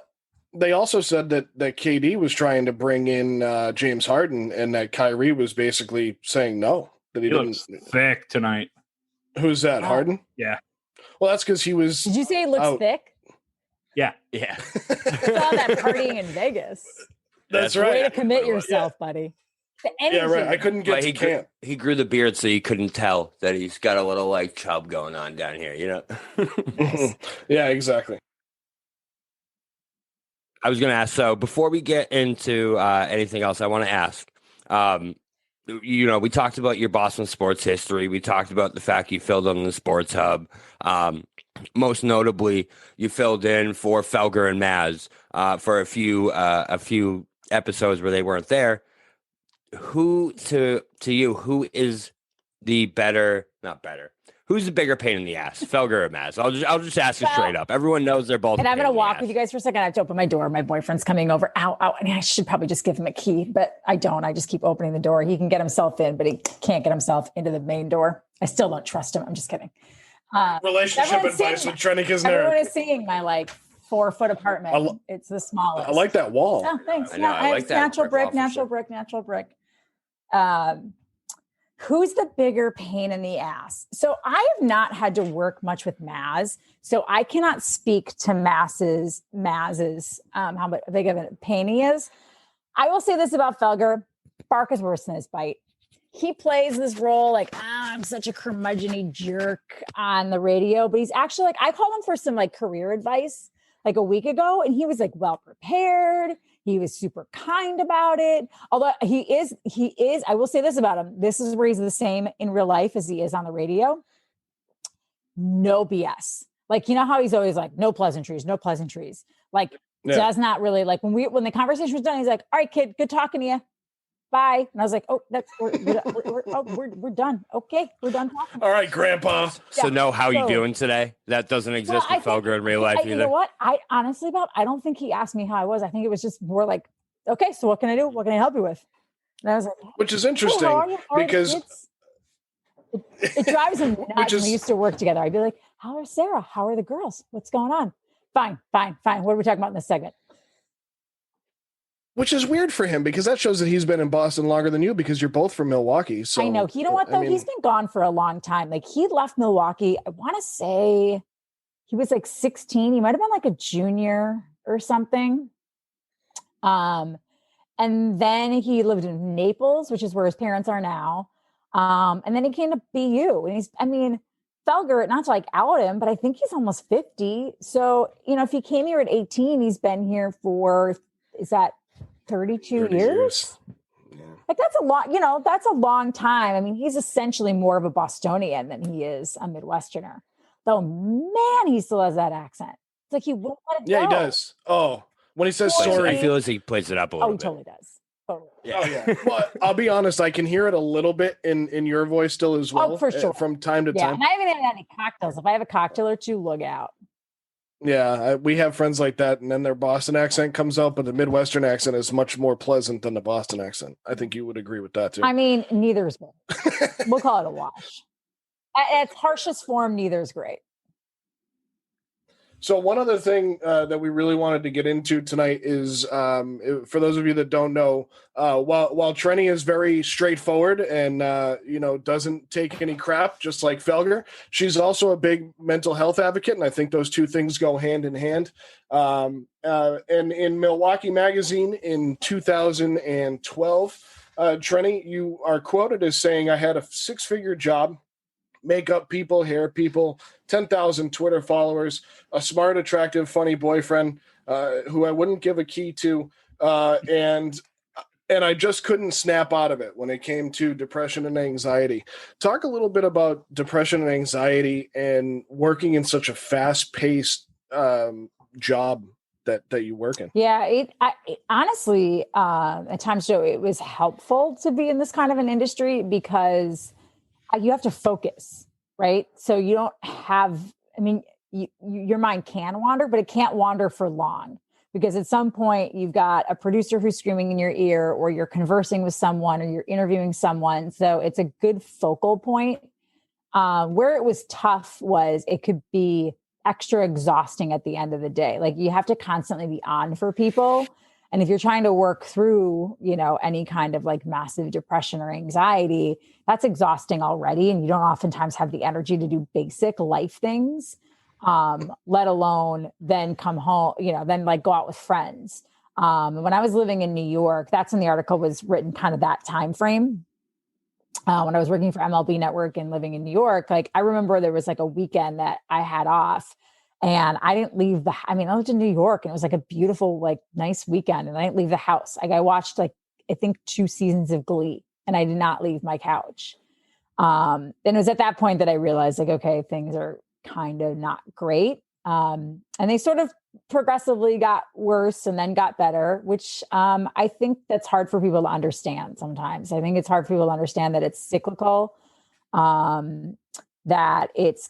they also said that KD was trying to bring in James Harden, and that Kyrie was basically saying no. That he didn't. Looks thick tonight. Who's that? Wow. Harden? Yeah. Well, that's because he was. Did you say he looks out. thick? Yeah. Yeah. I saw that partying in Vegas. That's Way right. to commit yourself, buddy. The energy. Yeah, right. I couldn't get to camp. He grew the beard so you couldn't tell that he's got a little like chub going on down here, you know? Yeah, exactly. I was going to ask, so before we get into anything else, I want to ask, you know, we talked about your Boston sports history. We talked about the fact you filled in the Sports Hub. Most notably, you filled in for Felger and Maz for a few episodes where they weren't there. Who to you? Who is the better? Not better. Who's the bigger pain in the ass, Felger or Maz? I'll just ask it straight up. Everyone knows they're both. And I'm going to walk with you guys for a second. I have to open my door. My boyfriend's coming over. Ow, ow. And I should probably just give him a key, but I don't. I just keep opening the door. He can get himself in, but he can't get himself into the main door. I still don't trust him. I'm just kidding. Relationship advice with Trenni Kusnierek. Everyone is seeing my 4-foot apartment. It's the smallest. I like that wall. Oh, thanks. I know, I like that natural brick, wall for natural brick. Who's the bigger pain in the ass? So I have not had to work much with Maz, so I cannot speak to Maz's how big of a pain he is. I will say this about Felger: bark is worse than his bite. He plays this role like, I'm such a curmudgeon-y jerk on the radio, but he's actually I called him for some career advice a week ago, and he was well prepared. He was super kind about it. Although he is, I will say this about him. This is where he's the same in real life as he is on the radio. No BS. You know how he's always no pleasantries. Does not really when the conversation was done, he's like, all right, kid, good talking to you. Bye. And I was like, oh, we're done. Okay. We're done talking. All right, Grandpa. So know how you doing today? That doesn't exist with Felger in real life either. You know what? I honestly, Bob, I don't think he asked me how I was. I think it was just more okay, so what can I do? What can I help you with? And I was like, which is interesting because it drives him nuts. When we used to work together, I'd be like, how are Sarah? How are the girls? What's going on? Fine. What are we talking about in this segment? Which is weird for him because that shows that he's been in Boston longer than you because you're both from Milwaukee. So I know. You know what, though? He's been gone for a long time. He left Milwaukee, I want to say he was 16. He might have been a junior or something. And then he lived in Naples, which is where his parents are now. And then he came to BU. And Felger, not to out him, but I think he's almost 50. So, if he came here at 18, he's been here for, is that 32 years? Yeah. That's a lot, that's a long time. He's essentially more of a Bostonian than he is a Midwesterner. Though, man, he still has that accent. It's he won't let it go. Yeah, he does. Oh, when he says sorry. I feel as he plays it up a little bit. He totally does. Totally. Yeah. Oh, yeah. Well, I'll be honest, I can hear it a little bit in your voice still as well. Oh, for sure. From time to time. And I haven't had any cocktails. If I have a cocktail or two, look out. Yeah, we have friends like that, and then their Boston accent comes out, but the Midwestern accent is much more pleasant than the Boston accent. I think you would agree with that, too. Neither is good. We'll call it a wash. At its harshest form, neither is great. So one other thing that we really wanted to get into tonight is, for those of you that don't know, while Trenni is very straightforward and doesn't take any crap, just like Felger, she's also a big mental health advocate, and I think those two things go hand in hand. And in Milwaukee Magazine in 2012, Trenni, you are quoted as saying, "I had a 6-figure job, makeup people, hair people, 10,000 Twitter followers, a smart, attractive, funny boyfriend who I wouldn't give a key to, and I just couldn't snap out of it when it came to depression and anxiety." Talk a little bit about depression and anxiety and working in such a fast-paced job that you work in? Yeah, honestly, at times, Joe, it was helpful to be in this kind of an industry because you have to focus, right? So you don't have, I mean, your mind can wander, but it can't wander for long because at some point you've got a producer who's screaming in your ear, or you're conversing with someone, or you're interviewing someone. So it's a good focal point. Where it was tough was it could be extra exhausting at the end of the day. Like you have to constantly be on for people. And if you're trying to work through, any kind of like massive depression or anxiety, that's exhausting already. And you don't oftentimes have the energy to do basic life things, let alone then come home, then like go out with friends. When I was living in New York, that's when the article was written, kind of that time frame. When I was working for MLB Network and living in New York, like I remember there was like a weekend that I had off and I didn't leave I lived in New York and it was like a beautiful, like nice weekend. And I didn't leave the house. Like I watched I think 2 seasons of Glee and I did not leave my couch. And it was at that point that I realized like, okay, things are kind of not great. And they sort of progressively got worse and then got better, which I think that's hard for people to understand sometimes. I think it's hard for people to understand that it's cyclical, that it's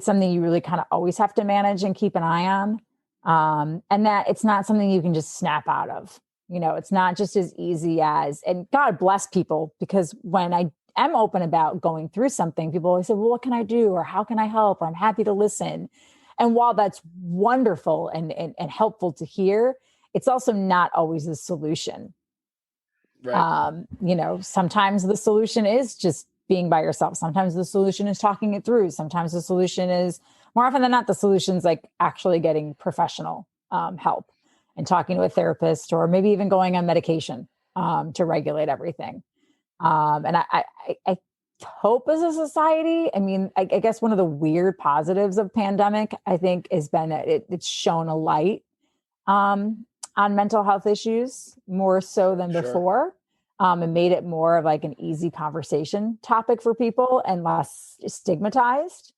something you really kind of always have to manage and keep an eye on, and that it's not something you can just snap out of. It's not just as easy as, and God bless people, because when I am open about going through something, people always say, well, what can I do? Or how can I help? Or I'm happy to listen. And while that's wonderful and helpful to hear, it's also not always the solution. Right. Sometimes the solution is just being by yourself. Sometimes the solution is talking it through. Sometimes the solution is, more often than not, the solution is like actually getting professional help and talking to a therapist, or maybe even going on medication to regulate everything. And I hope as a society, I guess one of the weird positives of pandemic, I think, has been that it's shown a light on mental health issues more so than before, and made it more of like an easy conversation topic for people and less stigmatized.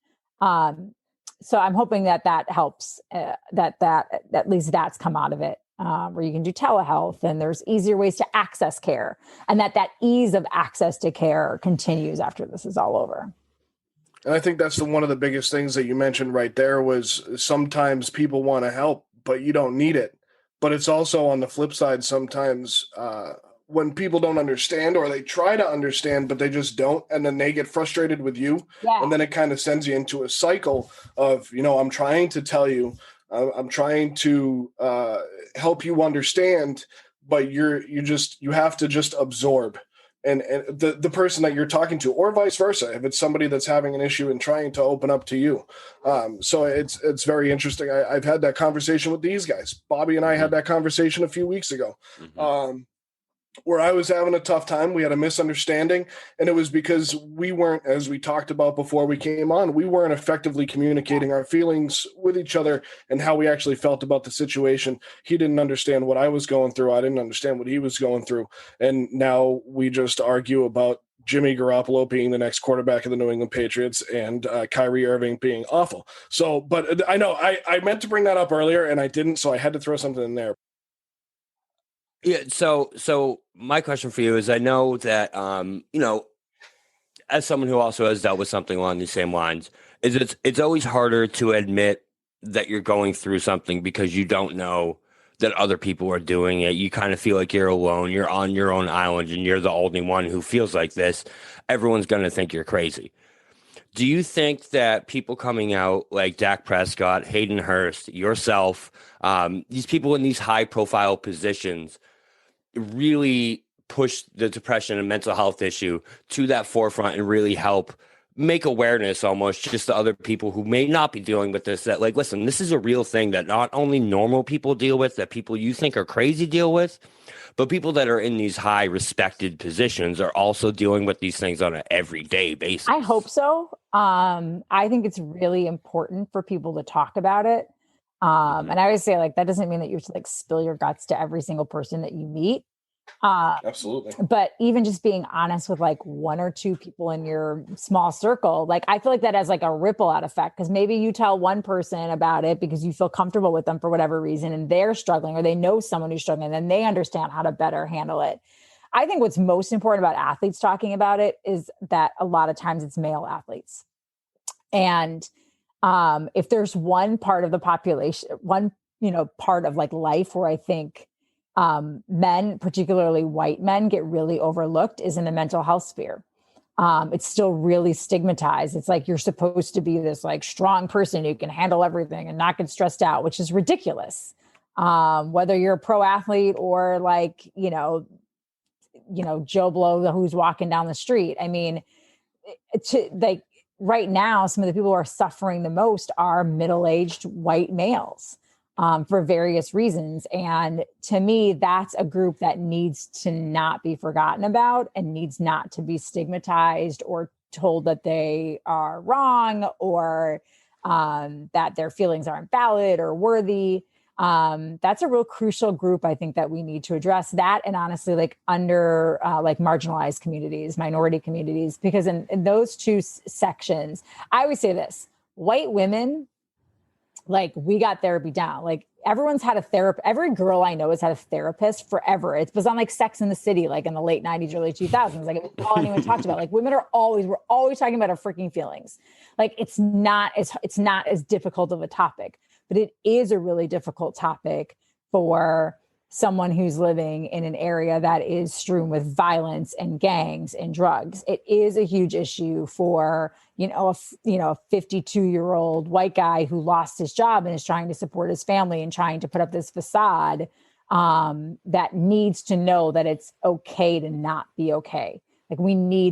So I'm hoping that helps, that at least that's come out of it. Where you can do telehealth and there's easier ways to access care, and that ease of access to care continues after this is all over. And I think that's one of the biggest things that you mentioned right there was sometimes people want to help, but you don't need it. But it's also on the flip side, sometimes when people don't understand, or they try to understand, but they just don't, and then they get frustrated with you. Yeah. And then it kind of sends you into a cycle of, I'm trying to tell you, I'm trying to help you understand, but you have to just absorb. And the person that you're talking to, or vice versa, if it's somebody that's having an issue and trying to open up to you. So it's very interesting. I've had that conversation with these guys. Bobby and I had that conversation a few weeks ago. Where I was having a tough time. We had a misunderstanding, and it was because we weren't, as we talked about before we came on, we weren't effectively communicating our feelings with each other and how we actually felt about the situation. He didn't understand what I was going through. I didn't understand what he was going through. And now we just argue about Jimmy Garoppolo being the next quarterback of the New England Patriots and Kyrie Irving being awful. So, but I know I meant to bring that up earlier and I didn't, so I had to throw something in there. Yeah. So my question for you is, I know that, as someone who also has dealt with something along these same lines, is it's always harder to admit that you're going through something because you don't know that other people are doing it. You kind of feel like you're alone. You're on your own island and you're the only one who feels like this. Everyone's going to think you're crazy. Do you think that people coming out like Dak Prescott, Hayden Hurst, yourself, these people in these high profile positions really push the depression and mental health issue to that forefront and really help make awareness almost just to other people who may not be dealing with this, that like, listen, this is a real thing that not only normal people deal with, that people you think are crazy deal with, but people that are in these high respected positions are also dealing with these things on an everyday basis? I hope so. I think it's really important for people to talk about it. And I always say, like, that doesn't mean that you have to like spill your guts to every single person that you meet. Absolutely. But even just being honest with like one or two people in your small circle, like I feel like that has like a ripple out effect, because maybe you tell one person about it because you feel comfortable with them for whatever reason and they're struggling, or they know someone who's struggling, and then they understand how to better handle it. I think what's most important about athletes talking about it is that a lot of times it's male athletes. And if there's one part of the population, one, part of like life where I think men, particularly white men, get really overlooked is in the mental health sphere. It's still really stigmatized. It's like you're supposed to be this like strong person who can handle everything and not get stressed out, which is ridiculous. Whether you're a pro athlete or like, Joe Blow who's walking down the street. I mean, right now, some of the people who are suffering the most are middle-aged white males. For various reasons. And to me, that's a group that needs to not be forgotten about and needs not to be stigmatized or told that they are wrong, or that their feelings aren't valid or worthy. That's a real crucial group, I think, that we need to address that. And honestly, like under like marginalized communities, minority communities, because in those two sections, I always say this: white women, like, we got therapy down. Like, everyone's had a therapist. Every girl I know has had a therapist forever. It was on like Sex in the City, like in the late 90s, early 2000s. Like, it was all anyone talked about. Like, we're always talking about our freaking feelings. Like, it's not as difficult of a topic, but it is a really difficult topic for someone who's living in an area that is strewn with violence and gangs and drugs. It is a huge issue for, a 52-year-old white guy who lost his job and is trying to support his family and trying to put up this facade, that needs to know that it's okay to not be okay. Like,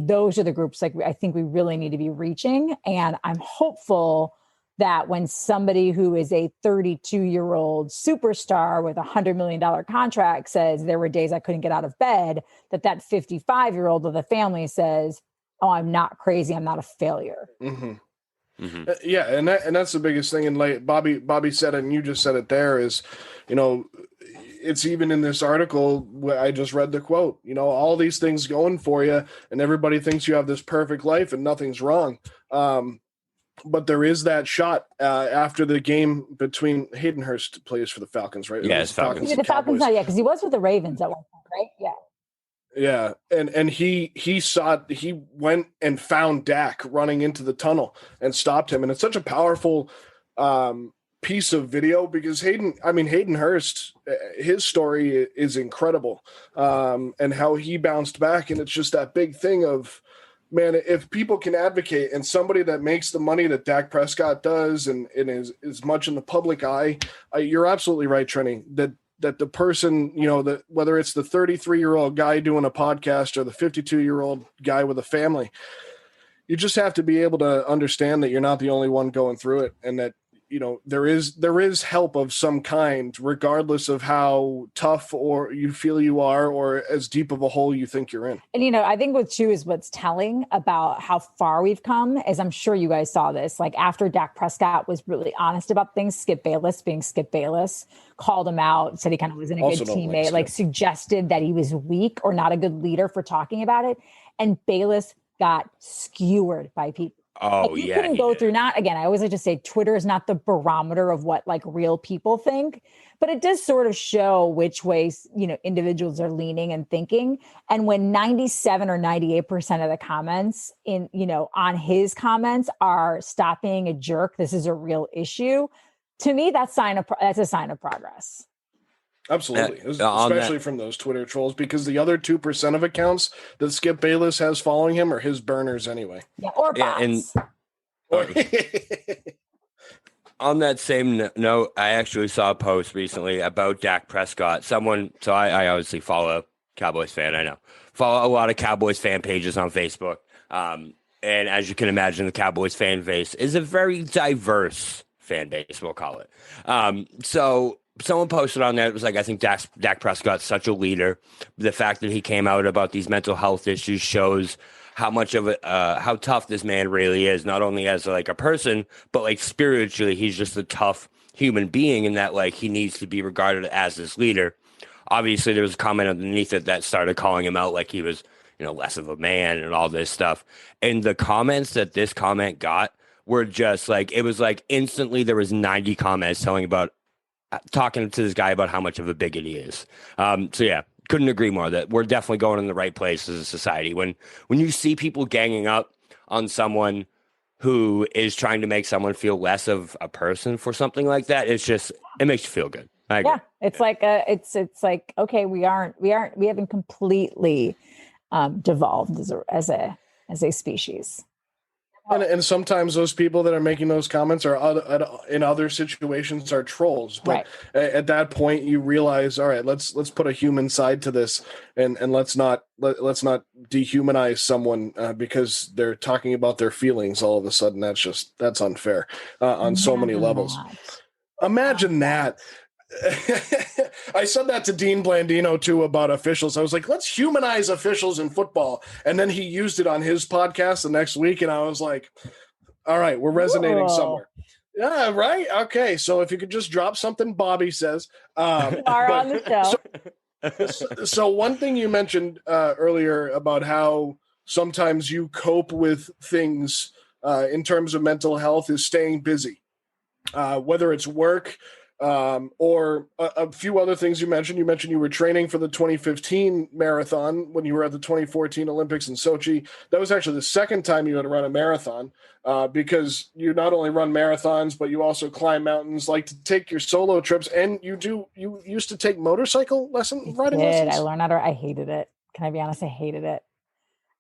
those are the groups, like, I think we really need to be reaching. And I'm hopeful that when somebody who is a 32-year-old superstar with $100 million contract says there were days I couldn't get out of bed, that 55-year-old of the family says, oh, I'm not crazy, I'm not a failure. Mm-hmm. Mm-hmm. Yeah, and that's the biggest thing. And like Bobby said it, and you just said it there, is, it's even in this article where I just read the quote, all these things going for you, and everybody thinks you have this perfect life and nothing's wrong. But there is that shot after the game between Hayden Hurst plays for the Falcons, right? Yeah, it's Falcons. The Falcons, because he was with the Ravens at one point, right? Yeah. Yeah, and he went and found Dak running into the tunnel and stopped him, and it's such a powerful piece of video, because Hayden Hurst, his story is incredible, and how he bounced back, and it's just that big thing of, man, if people can advocate, and somebody that makes the money that Dak Prescott does and is much in the public eye, you're absolutely right, Trenni, that the person, that whether it's the 33-year-old guy doing a podcast or the 52-year-old guy with a family, you just have to be able to understand that you're not the only one going through it, and that, there is help of some kind, regardless of how tough or you feel you are, or as deep of a hole you think you're in. And, I think what's telling about how far we've come is, I'm sure you guys saw this, like after Dak Prescott was really honest about things, Skip Bayless called him out, said he kind of wasn't a good teammate, like suggested that he was weak or not a good leader for talking about it. And Bayless got skewered by people. Oh, you couldn't go through, not again, I always like to say Twitter is not the barometer of what like real people think, but it does sort of show which ways, individuals are leaning and thinking. And when 97 or 98% of the comments on his comments are stop being a jerk, this is a real issue. To me, that's a sign of progress. Absolutely. Especially from those Twitter trolls, because the other 2% of accounts that Skip Bayless has following him are his burners anyway. Yeah, or bots. On that same note, I actually saw a post recently about Dak Prescott. So I obviously follow Cowboys fan. I know. Follow a lot of Cowboys fan pages on Facebook. And as you can imagine, the Cowboys fan base is a very diverse fan base, we'll call it. So someone posted on there, it was like, I think Dak Prescott's such a leader. The fact that he came out about these mental health issues shows how much of how tough this man really is, not only as like a person, but like spiritually, he's just a tough human being, and that like he needs to be regarded as this leader. obviously there was a comment underneath it that started calling him out like he was, less of a man and all this stuff. And the comments that this comment got were just like, it was like instantly there was 90 comments talking to this guy about how much of a bigot he is. So yeah, couldn't agree more that we're definitely going in the right place as a society. When you see people ganging up on someone who is trying to make someone feel less of a person for something like that, it makes you feel good. I agree. Yeah, it's like it's like, okay, we haven't completely devolved as a species. And sometimes those people that are making those comments are in other situations are trolls. But at that point, you realize, all right, let's put a human side to this, and let's not dehumanize someone because they're talking about their feelings. All of a sudden, that's unfair on so many levels. Imagine that. I said that to Dean Blandino too about officials. I was like, let's humanize officials in football. And then he used it on his podcast the next week. And I was like, all right, we're resonating somewhere. Yeah, right. Okay. So if you could just drop something Bobby says. On the show. So one thing you mentioned earlier about how sometimes you cope with things in terms of mental health is staying busy, whether it's work, or a few other things you mentioned. You mentioned you were training for the 2015 marathon when you were at the 2014 Olympics in Sochi. That was actually the second time you had to run a marathon because you not only run marathons, but you also climb mountains, like to take your solo trips. And you used to take motorcycle riding lessons? I learned I hated it. Can I be honest? I hated it.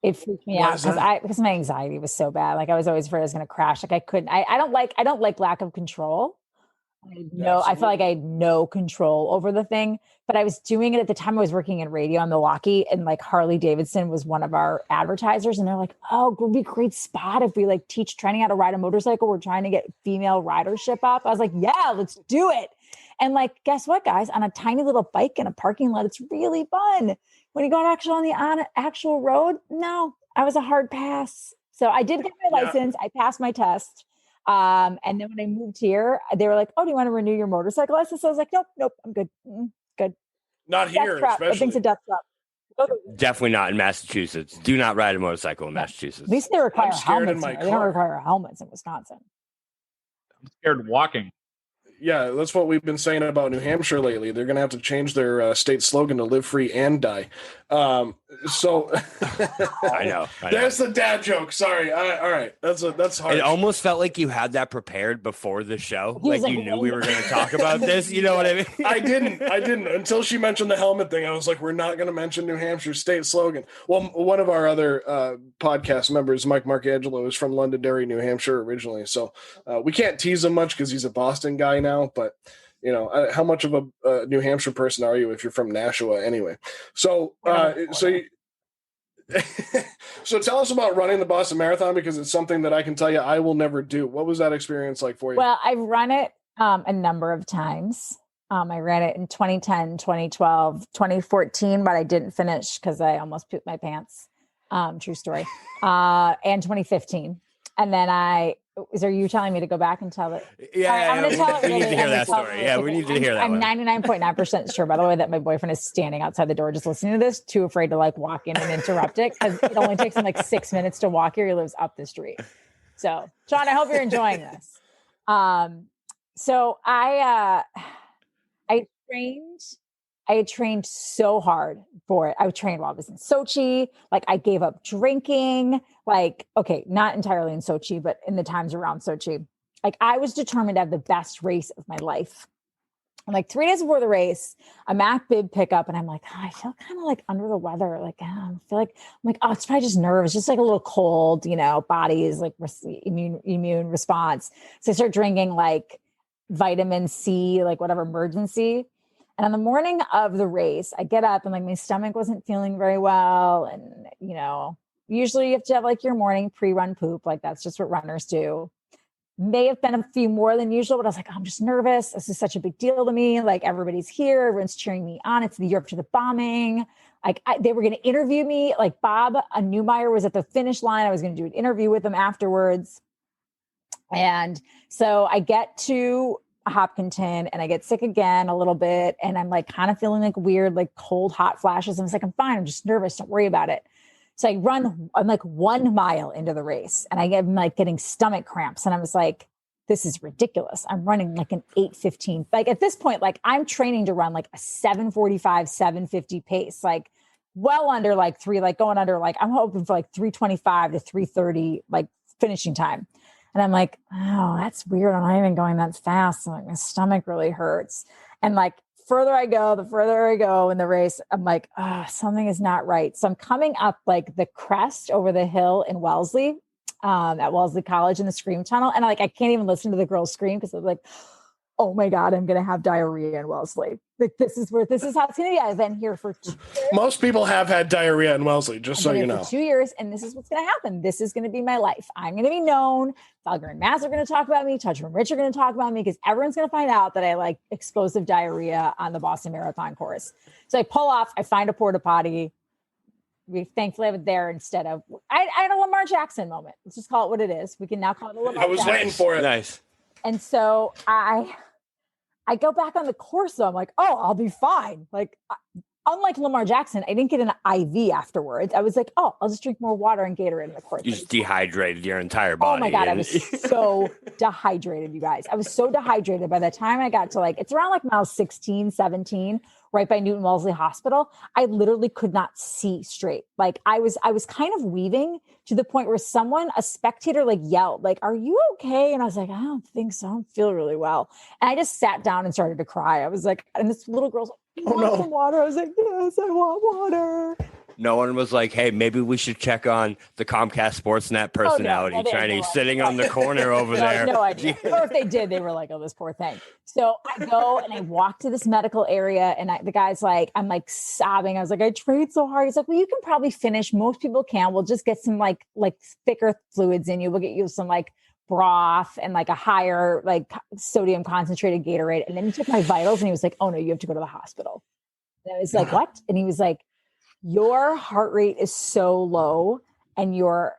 It freaked me out because my anxiety was so bad. Like I was always afraid I was going to crash. Like I couldn't, I don't like lack of control. I felt like I had no control over the thing, but I was doing it at the time. I was working in radio in Milwaukee, and like Harley Davidson was one of our advertisers. And they're like, oh, it would be a great spot if we like teach Trenni how to ride a motorcycle. We're trying to get female ridership up. I was like, yeah, let's do it. And like, guess what, guys? On a tiny little bike in a parking lot, it's really fun. When you go on the actual road, no, I was a hard pass. So I did get my license. I passed my test. And then when I moved here, they were like, oh, do you want to renew your motorcycle license? So I was like, nope, I'm good. Good. Not here, especially. I think it's a death trap. Definitely not in Massachusetts. Do not ride a motorcycle in Massachusetts. At least they require helmets. They don't require helmets in Wisconsin. I'm scared of walking. Yeah, that's what we've been saying about New Hampshire lately. They're going to have to change their state slogan to "Live Free and Die." So I know. There's the dad joke. Sorry. All right, that's hard. It almost felt like you had that prepared before the show, like you knew we were going to talk about this. You know what I mean? I didn't until she mentioned the helmet thing. I was like, we're not going to mention New Hampshire state slogan. Well, one of our other podcast members, Mike Marcangelo, is from Londonderry, New Hampshire originally, so we can't tease him much because he's a Boston guy now. But how much of a New Hampshire person are you if you're from Nashua anyway? So so tell us about running the Boston Marathon, because it's something that I can tell you I will never do. What was that experience like for you? Well, I've run it a number of times. I ran it in 2010, 2012, 2014, but I didn't finish because I almost pooped my pants. True story. And 2015. And then are you telling me to go back and tell it? Yeah, I'm going to tell it. We need to hear that story. Yeah, we need to hear that. I'm 99.9% sure, by the way, that my boyfriend is standing outside the door just listening to this, too afraid to like walk in and interrupt it, because it only takes him like 6 minutes to walk here. He lives up the street. So, John, I hope you're enjoying this. So I trained so hard for it. I trained while I was in Sochi. Like I gave up drinking, like, okay, not entirely in Sochi, but in the times around Sochi. Like I was determined to have the best race of my life. And like 3 days before the race, I'm at bib pickup and I'm like, oh, I feel kind of like under the weather. Like, I feel like, I'm like, oh, it's probably just nerves, just like a little cold, body is like immune response. So I start drinking like vitamin C, like whatever emergency. And on the morning of the race, I get up and like my stomach wasn't feeling very well. And, usually you have to have like your morning pre-run poop. Like that's just what runners do. May have been a few more than usual, but I was like, I'm just nervous. This is such a big deal to me. Like everybody's here. Everyone's cheering me on. It's the year after the bombing. Like they were going to interview me. Like Bob Newmeyer was at the finish line. I was going to do an interview with him afterwards. And so I get to Hopkinton and I get sick again a little bit. And I'm like kind of feeling like weird, like cold, hot flashes. I was like, I'm fine. I'm just nervous. Don't worry about it. So I'm like 1 mile into the race and I'm like getting stomach cramps. And I was like, this is ridiculous. I'm running like an 8:15. Like at this point, like I'm training to run like a 7:45, 7:50 pace, like well under like 3, like going under, like I'm hoping for like 3:25 to 3:30, like finishing time. And I'm like, oh, that's weird. I'm not even going that fast. I'm like, my stomach really hurts. And like the further I go in the race, I'm like, oh, something is not right. So I'm coming up like the crest over the hill in Wellesley, at Wellesley College in the scream tunnel. And I can't even listen to the girls scream because I'm like, oh my God, I'm going to have diarrhea in Wellesley. Like this is how it's going to be. I've been here for 2 years. Most people have had diarrhea in Wellesley, just so you know. For 2 years, and this is what's going to happen. This is going to be my life. I'm going to be known. Felger and Mass are going to talk about me. Toucher and Rich are going to talk about me because everyone's going to find out that I like explosive diarrhea on the Boston Marathon course. So I pull off. I find a porta potty. We thankfully have it there instead of. I had a Lamar Jackson moment. Let's just call it what it is. We can now call it a Lamar Jackson. I was waiting for it. Nice. And so I go back on the course, so I'm like, oh, I'll be fine. Like, unlike Lamar Jackson, I didn't get an IV afterwards. I was like, oh, I'll just drink more water and Gatorade in the course. You just dehydrated your entire body. Oh my God, I was so dehydrated, you guys. I was so dehydrated by the time I got to like, it's around like mile 16, 17, right by Newton Wellesley Hospital. I literally could not see straight. Like I was kind of weaving to the point where a spectator like yelled, like, are you okay? And I was like, I don't think so. I don't feel really well. And I just sat down and started to cry. I was like, and this little girl's like, you want some water? I was like, yes, I want water. No one was like, hey, maybe we should check on the Comcast Sportsnet personality, Trenni, sitting on the corner over there. No idea. Or if they did, they were like, oh, this poor thing. So I go and I walk to this medical area and the guy's like, I'm like sobbing. I was like, I trained so hard. He's like, well, you can probably finish. Most people can. We'll just get some like thicker fluids in you. We'll get you some like broth and like a higher like sodium concentrated Gatorade. And then he took my vitals and he was like, oh no, you have to go to the hospital. And I was like, what? And he was like, your heart rate is so low and your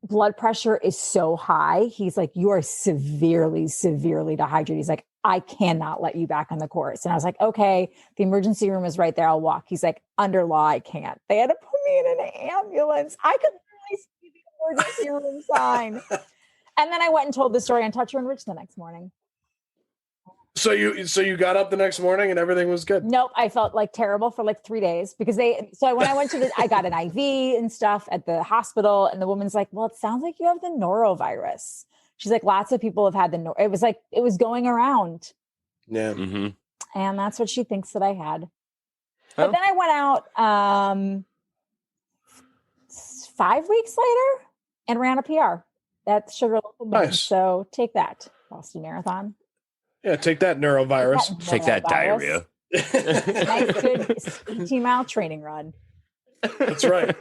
blood pressure is so high. He's like, you are severely, severely dehydrated. He's like, I cannot let you back on the course. And I was like, okay, the emergency room is right there. I'll walk. He's like, under law, I can't. They had to put me in an ambulance. I could literally see the emergency room sign. And then I went and told the story on Toucher and Rich the next morning. So you got up the next morning and everything was good? Nope. I felt like terrible for like 3 days because when I went to I got an IV and stuff at the hospital and the woman's like, well, it sounds like you have the norovirus. She's like, lots of people have had it was like, it was going around. Yeah. Mm-hmm. And that's what she thinks that I had. But then I went out 5 weeks later and ran a PR at Sugar Local. Nice. So take that, Boston Marathon. Yeah, take that neurovirus. Take that diarrhea. Nice, good 18-mile training run. That's right.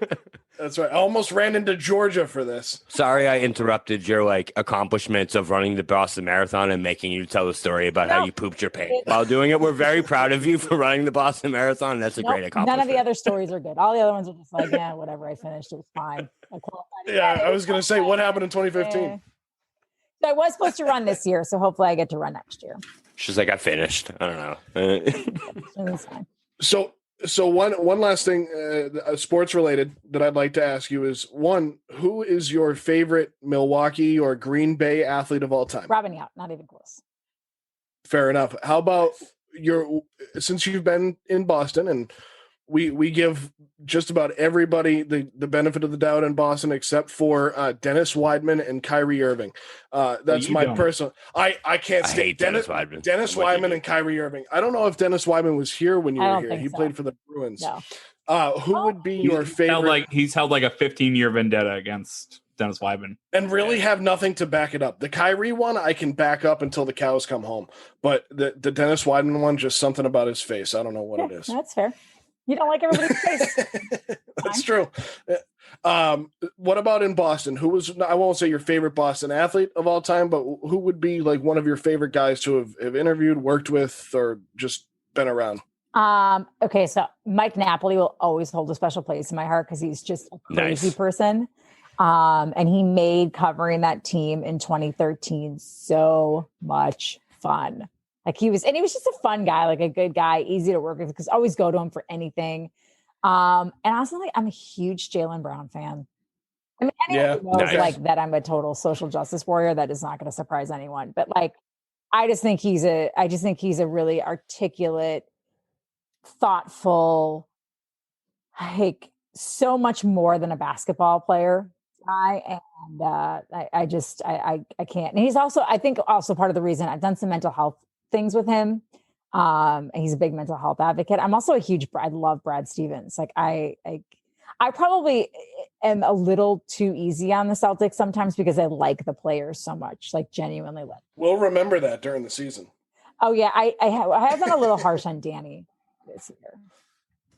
That's right. I almost ran into Georgia for this. Sorry I interrupted your like accomplishments of running the Boston Marathon and making you tell a story about how you pooped your pants while doing it. We're very proud of you for running the Boston Marathon. That's a great accomplishment. None of the other stories are good. All the other ones are just like, yeah, whatever. I finished. It was fine. I qualified. Yeah, I was going to say, what happened in 2015? So I was supposed to run this year, so hopefully I get to run next year. She's like, I finished. I don't know. So one last thing, sports related that I'd like to ask you is who is your favorite Milwaukee or Green Bay athlete of all time? Robin Yount, not even close. Fair enough. How about since you've been in Boston and we give just about everybody the benefit of the doubt in Boston except for Dennis Weidman and Kyrie Irving. That's my personal. I can't stand Dennis Weidman. Dennis Weidman and Kyrie Irving. I don't know if Dennis Weidman was here when you were here. He played for the Bruins. No. Who would be your favorite? He's held like a 15-year vendetta against Dennis Weidman. And really have nothing to back it up. The Kyrie one I can back up until the cows come home. But the Dennis Weidman one, just something about his face. I don't know what it is. That's fair. You don't like everybody's face. That's true. What about in Boston? I won't say your favorite Boston athlete of all time, but who would be like one of your favorite guys to have interviewed, worked with, or just been around? Okay, so Mike Napoli will always hold a special place in my heart because he's just a crazy person. And he made covering that team in 2013 so much fun. Like he was just a fun guy, like a good guy, easy to work with, because always go to him for anything. And honestly, I'm a huge Jaylen Brown fan. I mean, anyone who knows like that I'm a total social justice warrior, that is not going to surprise anyone. But like, I just think he's a really articulate, thoughtful, like so much more than a basketball player guy. And I can't. And he's also, I think also part of the reason I've done some mental health things with him. And he's a big mental health advocate. I'm also I love Brad Stevens. Like I probably am a little too easy on the Celtics sometimes because I like the players so much, like genuinely like. We'll remember that during the season. Oh yeah, I have been a little harsh on Danny this year.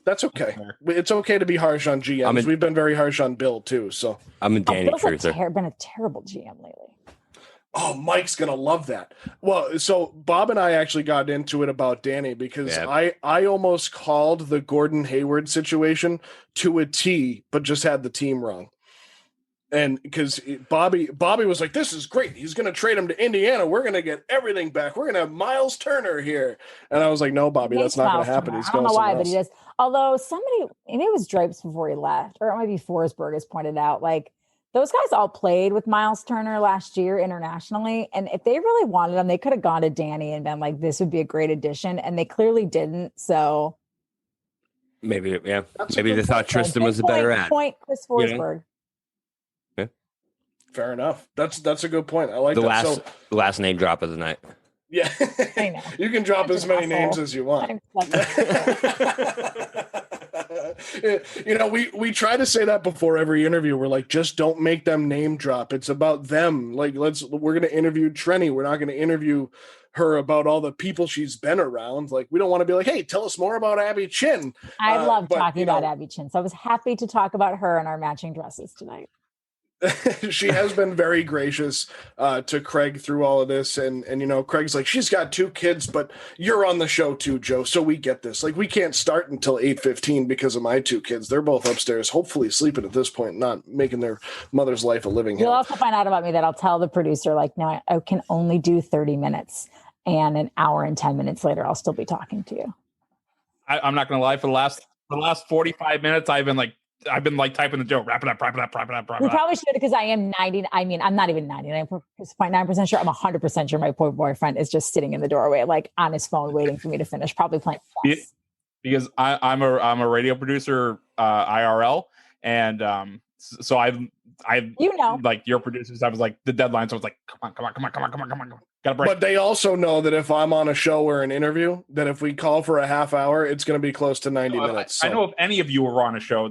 That's okay. It's okay to be harsh on GMs. We've been very harsh on Bill too. So I'm a Danny Bill's been a terrible GM lately. Oh, Mike's gonna love that. Well, so Bob and I actually got into it about Danny because I almost called the Gordon Hayward situation to a T, but just had the team wrong. And because Bobby was like, "This is great. He's gonna trade him to Indiana. We're gonna get everything back. We're gonna have Miles Turner here." And I was like, "No, Bobby, that's not gonna happen." He's going. I don't know why, but he does. Although maybe it was Drapes before he left, or it might be Forsberg has pointed out, like. Those guys all played with Miles Turner last year internationally. And if they really wanted him, they could have gone to Danny and been like, this would be a great addition. And they clearly didn't. So maybe they thought Tristan was a better ad. Chris Forsberg. Yeah. Fair enough. That's a good point. I like the last name drop of the night. Yeah. I know. You can drop as many names as you want. We try to say that before every interview. We're like, just don't make them name drop. It's about them. Like, we're going to interview Trenni. We're not going to interview her about all the people she's been around. Like, we don't want to be like, hey, tell us more about Abby Chin. I love talking about Abby Chin. So I was happy to talk about her and our matching dresses tonight. She has been very gracious to Craig through all of this. And Craig's like, she's got 2 kids, but you're on the show too, Joe. So we get this. Like, we can't start until 8:15 because of my 2 kids. They're both upstairs, hopefully sleeping at this point, not making their mother's life a living hell. You'll also find out about me that I'll tell the producer, like, no, I can only do 30 minutes. And an hour and 10 minutes later, I'll still be talking to you. I'm not going to lie. For the last 45 minutes, I've been typing the joke, wrap it up. We probably should, because I am 90. I mean, I'm not even 99.9% sure. I'm 100% sure my poor boyfriend is just sitting in the doorway, like on his phone, waiting for me to finish, probably playing chess. Because I'm a radio producer, IRL. And so I've like your producers, I was like the deadline. So I was like, come on. Got a break. But they also know that if I'm on a show or an interview, that if we call for a half hour, it's going to be close to 90 minutes. So. I know if any of you were on a show,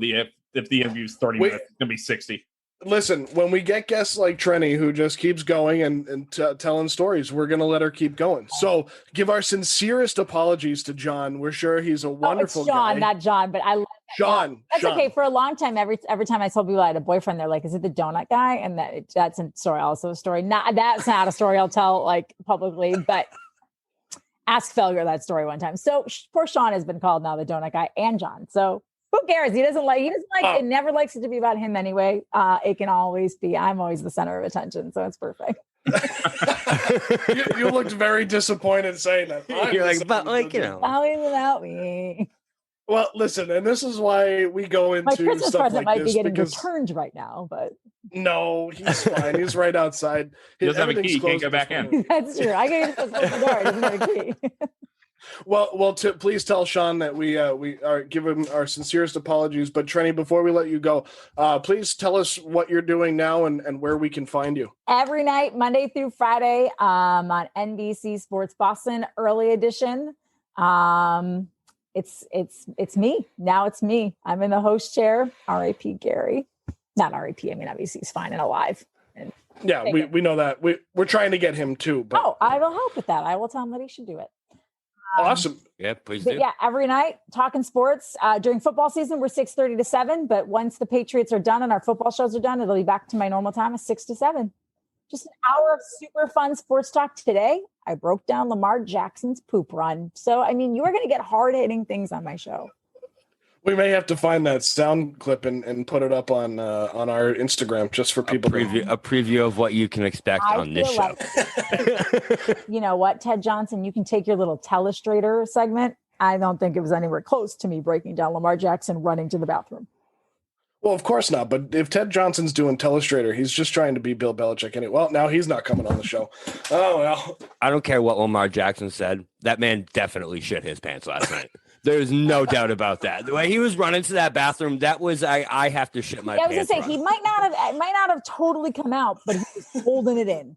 if the interview's 30 minutes, it's going to be 60. Listen, when we get guests like Trenni, who just keeps going and telling stories, we're going to let her keep going. So give our sincerest apologies to John. We're sure he's a wonderful John, guy. not John, but I love John. That's John. Okay. For a long time, every time I told people I had a boyfriend, they're like, "Is it the donut guy?" And that's a story, also a story. That's not a story I'll tell like publicly, but ask Felger that story one time. So poor Sean has been called now the donut guy and John. So who cares? He doesn't like it. Never likes it to be about him anyway. It can always be. I'm always the center of attention, so it's perfect. You looked very disappointed saying that. You're like, but like, always without me. Well, listen, and this is why we go into my Christmas stuff present like might this be getting because returned right now, but no, he's fine. He's right outside. He doesn't have a key. He can't get back in. That's true. I can't even close the door. He doesn't have a key. Well, please tell Sean that we are give him our sincerest apologies. But Trenni, before we let you go, please tell us what you're doing now and where we can find you. Every night, Monday through Friday, on NBC Sports Boston Early Edition. It's me. Now it's me. I'm in the host chair. R.I.P. Gary. Not R.I.P. I mean, obviously he's fine and alive. And yeah, we know that. We're trying to get him too. But I will help with that. I will tell him that he should do it. Awesome. Yeah, please do. Yeah, every night talking sports. During football season, we're 6:30 to 7. But once the Patriots are done and our football shows are done, it'll be back to my normal time of 6 to 7. Just an hour of super fun sports talk today. I broke down Lamar Jackson's poop run. So, I mean, you are going to get hard-hitting things on my show. We may have to find that sound clip and put it up on our Instagram just for people. A preview of what you can expect on this show. You know what, Ted Johnson, you can take your little telestrator segment. I don't think it was anywhere close to me breaking down Lamar Jackson running to the bathroom. Well, of course not. But if Ted Johnson's doing telestrator, he's just trying to be Bill Belichick. Anyway, well, now he's not coming on the show. Oh, well. I don't care what Lamar Jackson said. That man definitely shit his pants last night. There's no doubt about that. The way he was running to that bathroom, that was I have to shit my pants. I was gonna say he might not have totally come out, but he was holding it in.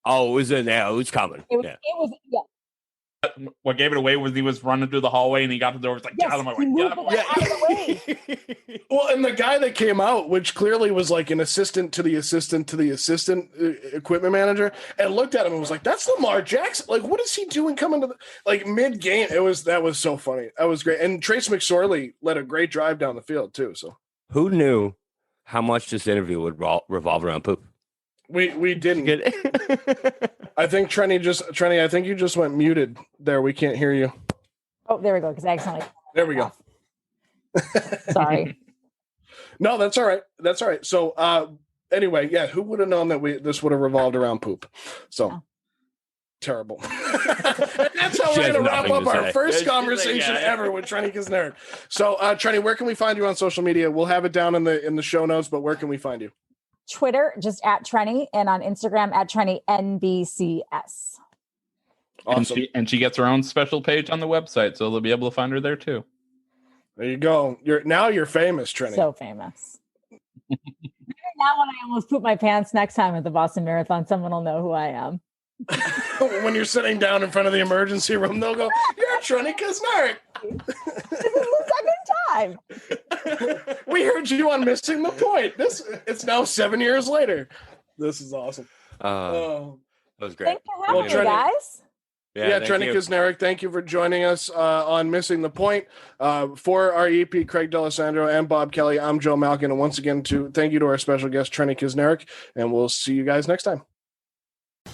Oh, it was in there. It was coming. It was. What gave it away was he was running through the hallway and he got to the door. It was like, yes, get out of my way. Get out of the way. Well, and the guy that came out, which clearly was like an assistant to the assistant equipment manager, and looked at him and was like, "That's Lamar Jackson. Like, what is he doing coming to the mid game?" That was so funny. That was great. And Trace McSorley led a great drive down the field too. So who knew how much this interview would revolve around poop? We didn't. I think Trenni, I think you just went muted there. We can't hear you. Oh, there we go. Because I accidentally. There we go. Sorry. No, that's all right. That's all right. So anyway, yeah, who would have known that this would have revolved around poop? So terrible. That's how we're going to wrap up our first conversation ever with Trenni Kusnierek. So Trenni, where can we find you on social media? We'll have it down in the show notes, but where can we find you? Twitter, just at Trenni, and on Instagram at Trenni NBCS. Awesome. And she gets her own special page on the website, so they'll be able to find her there too. There you go. You're famous, Trenni. So famous. Now when I almost poop my pants next time at the Boston Marathon, someone will know who I am. When you're sitting down in front of the emergency room, they'll go, "You're Trenni Kusnierek." This is the second time. We heard you on Missing the Point. It's now 7 years later. This is awesome. That was great. Thanks for having me, guys. Yeah, Trenni Kusnierek, thank you for joining us on Missing the Point. For our EP, Craig D'Alessandro and Bob Kelly, I'm Joe Malkin. And once again, thank you to our special guest, Trenni Kusnierek. And we'll see you guys next time.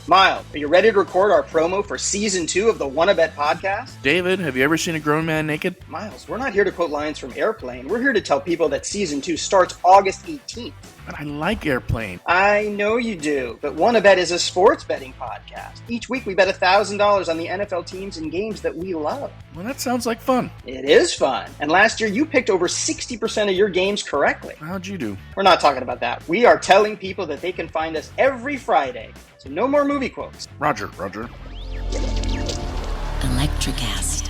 Miles, are you ready to record our promo for Season 2 of the Wanna Bet podcast? David, have you ever seen a grown man naked? Miles, we're not here to quote lines from Airplane. We're here to tell people that Season 2 starts August 18th. But I like Airplane. I know you do, but Wanna Bet is a sports betting podcast. Each week we bet $1,000 on the NFL teams and games that we love. Well, that sounds like fun. It is fun. And last year you picked over 60% of your games correctly. How'd you do? We're not talking about that. We are telling people that they can find us every Friday. So no more movie quotes. Roger. Electricast.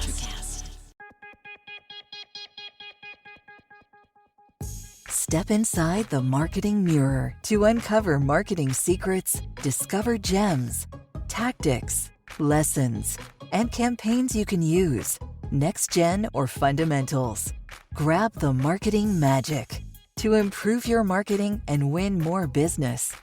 Step inside the marketing mirror to uncover marketing secrets, discover gems, tactics, lessons, and campaigns you can use, next gen or fundamentals. Grab the marketing magic to improve your marketing and win more business.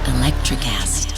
Electricast.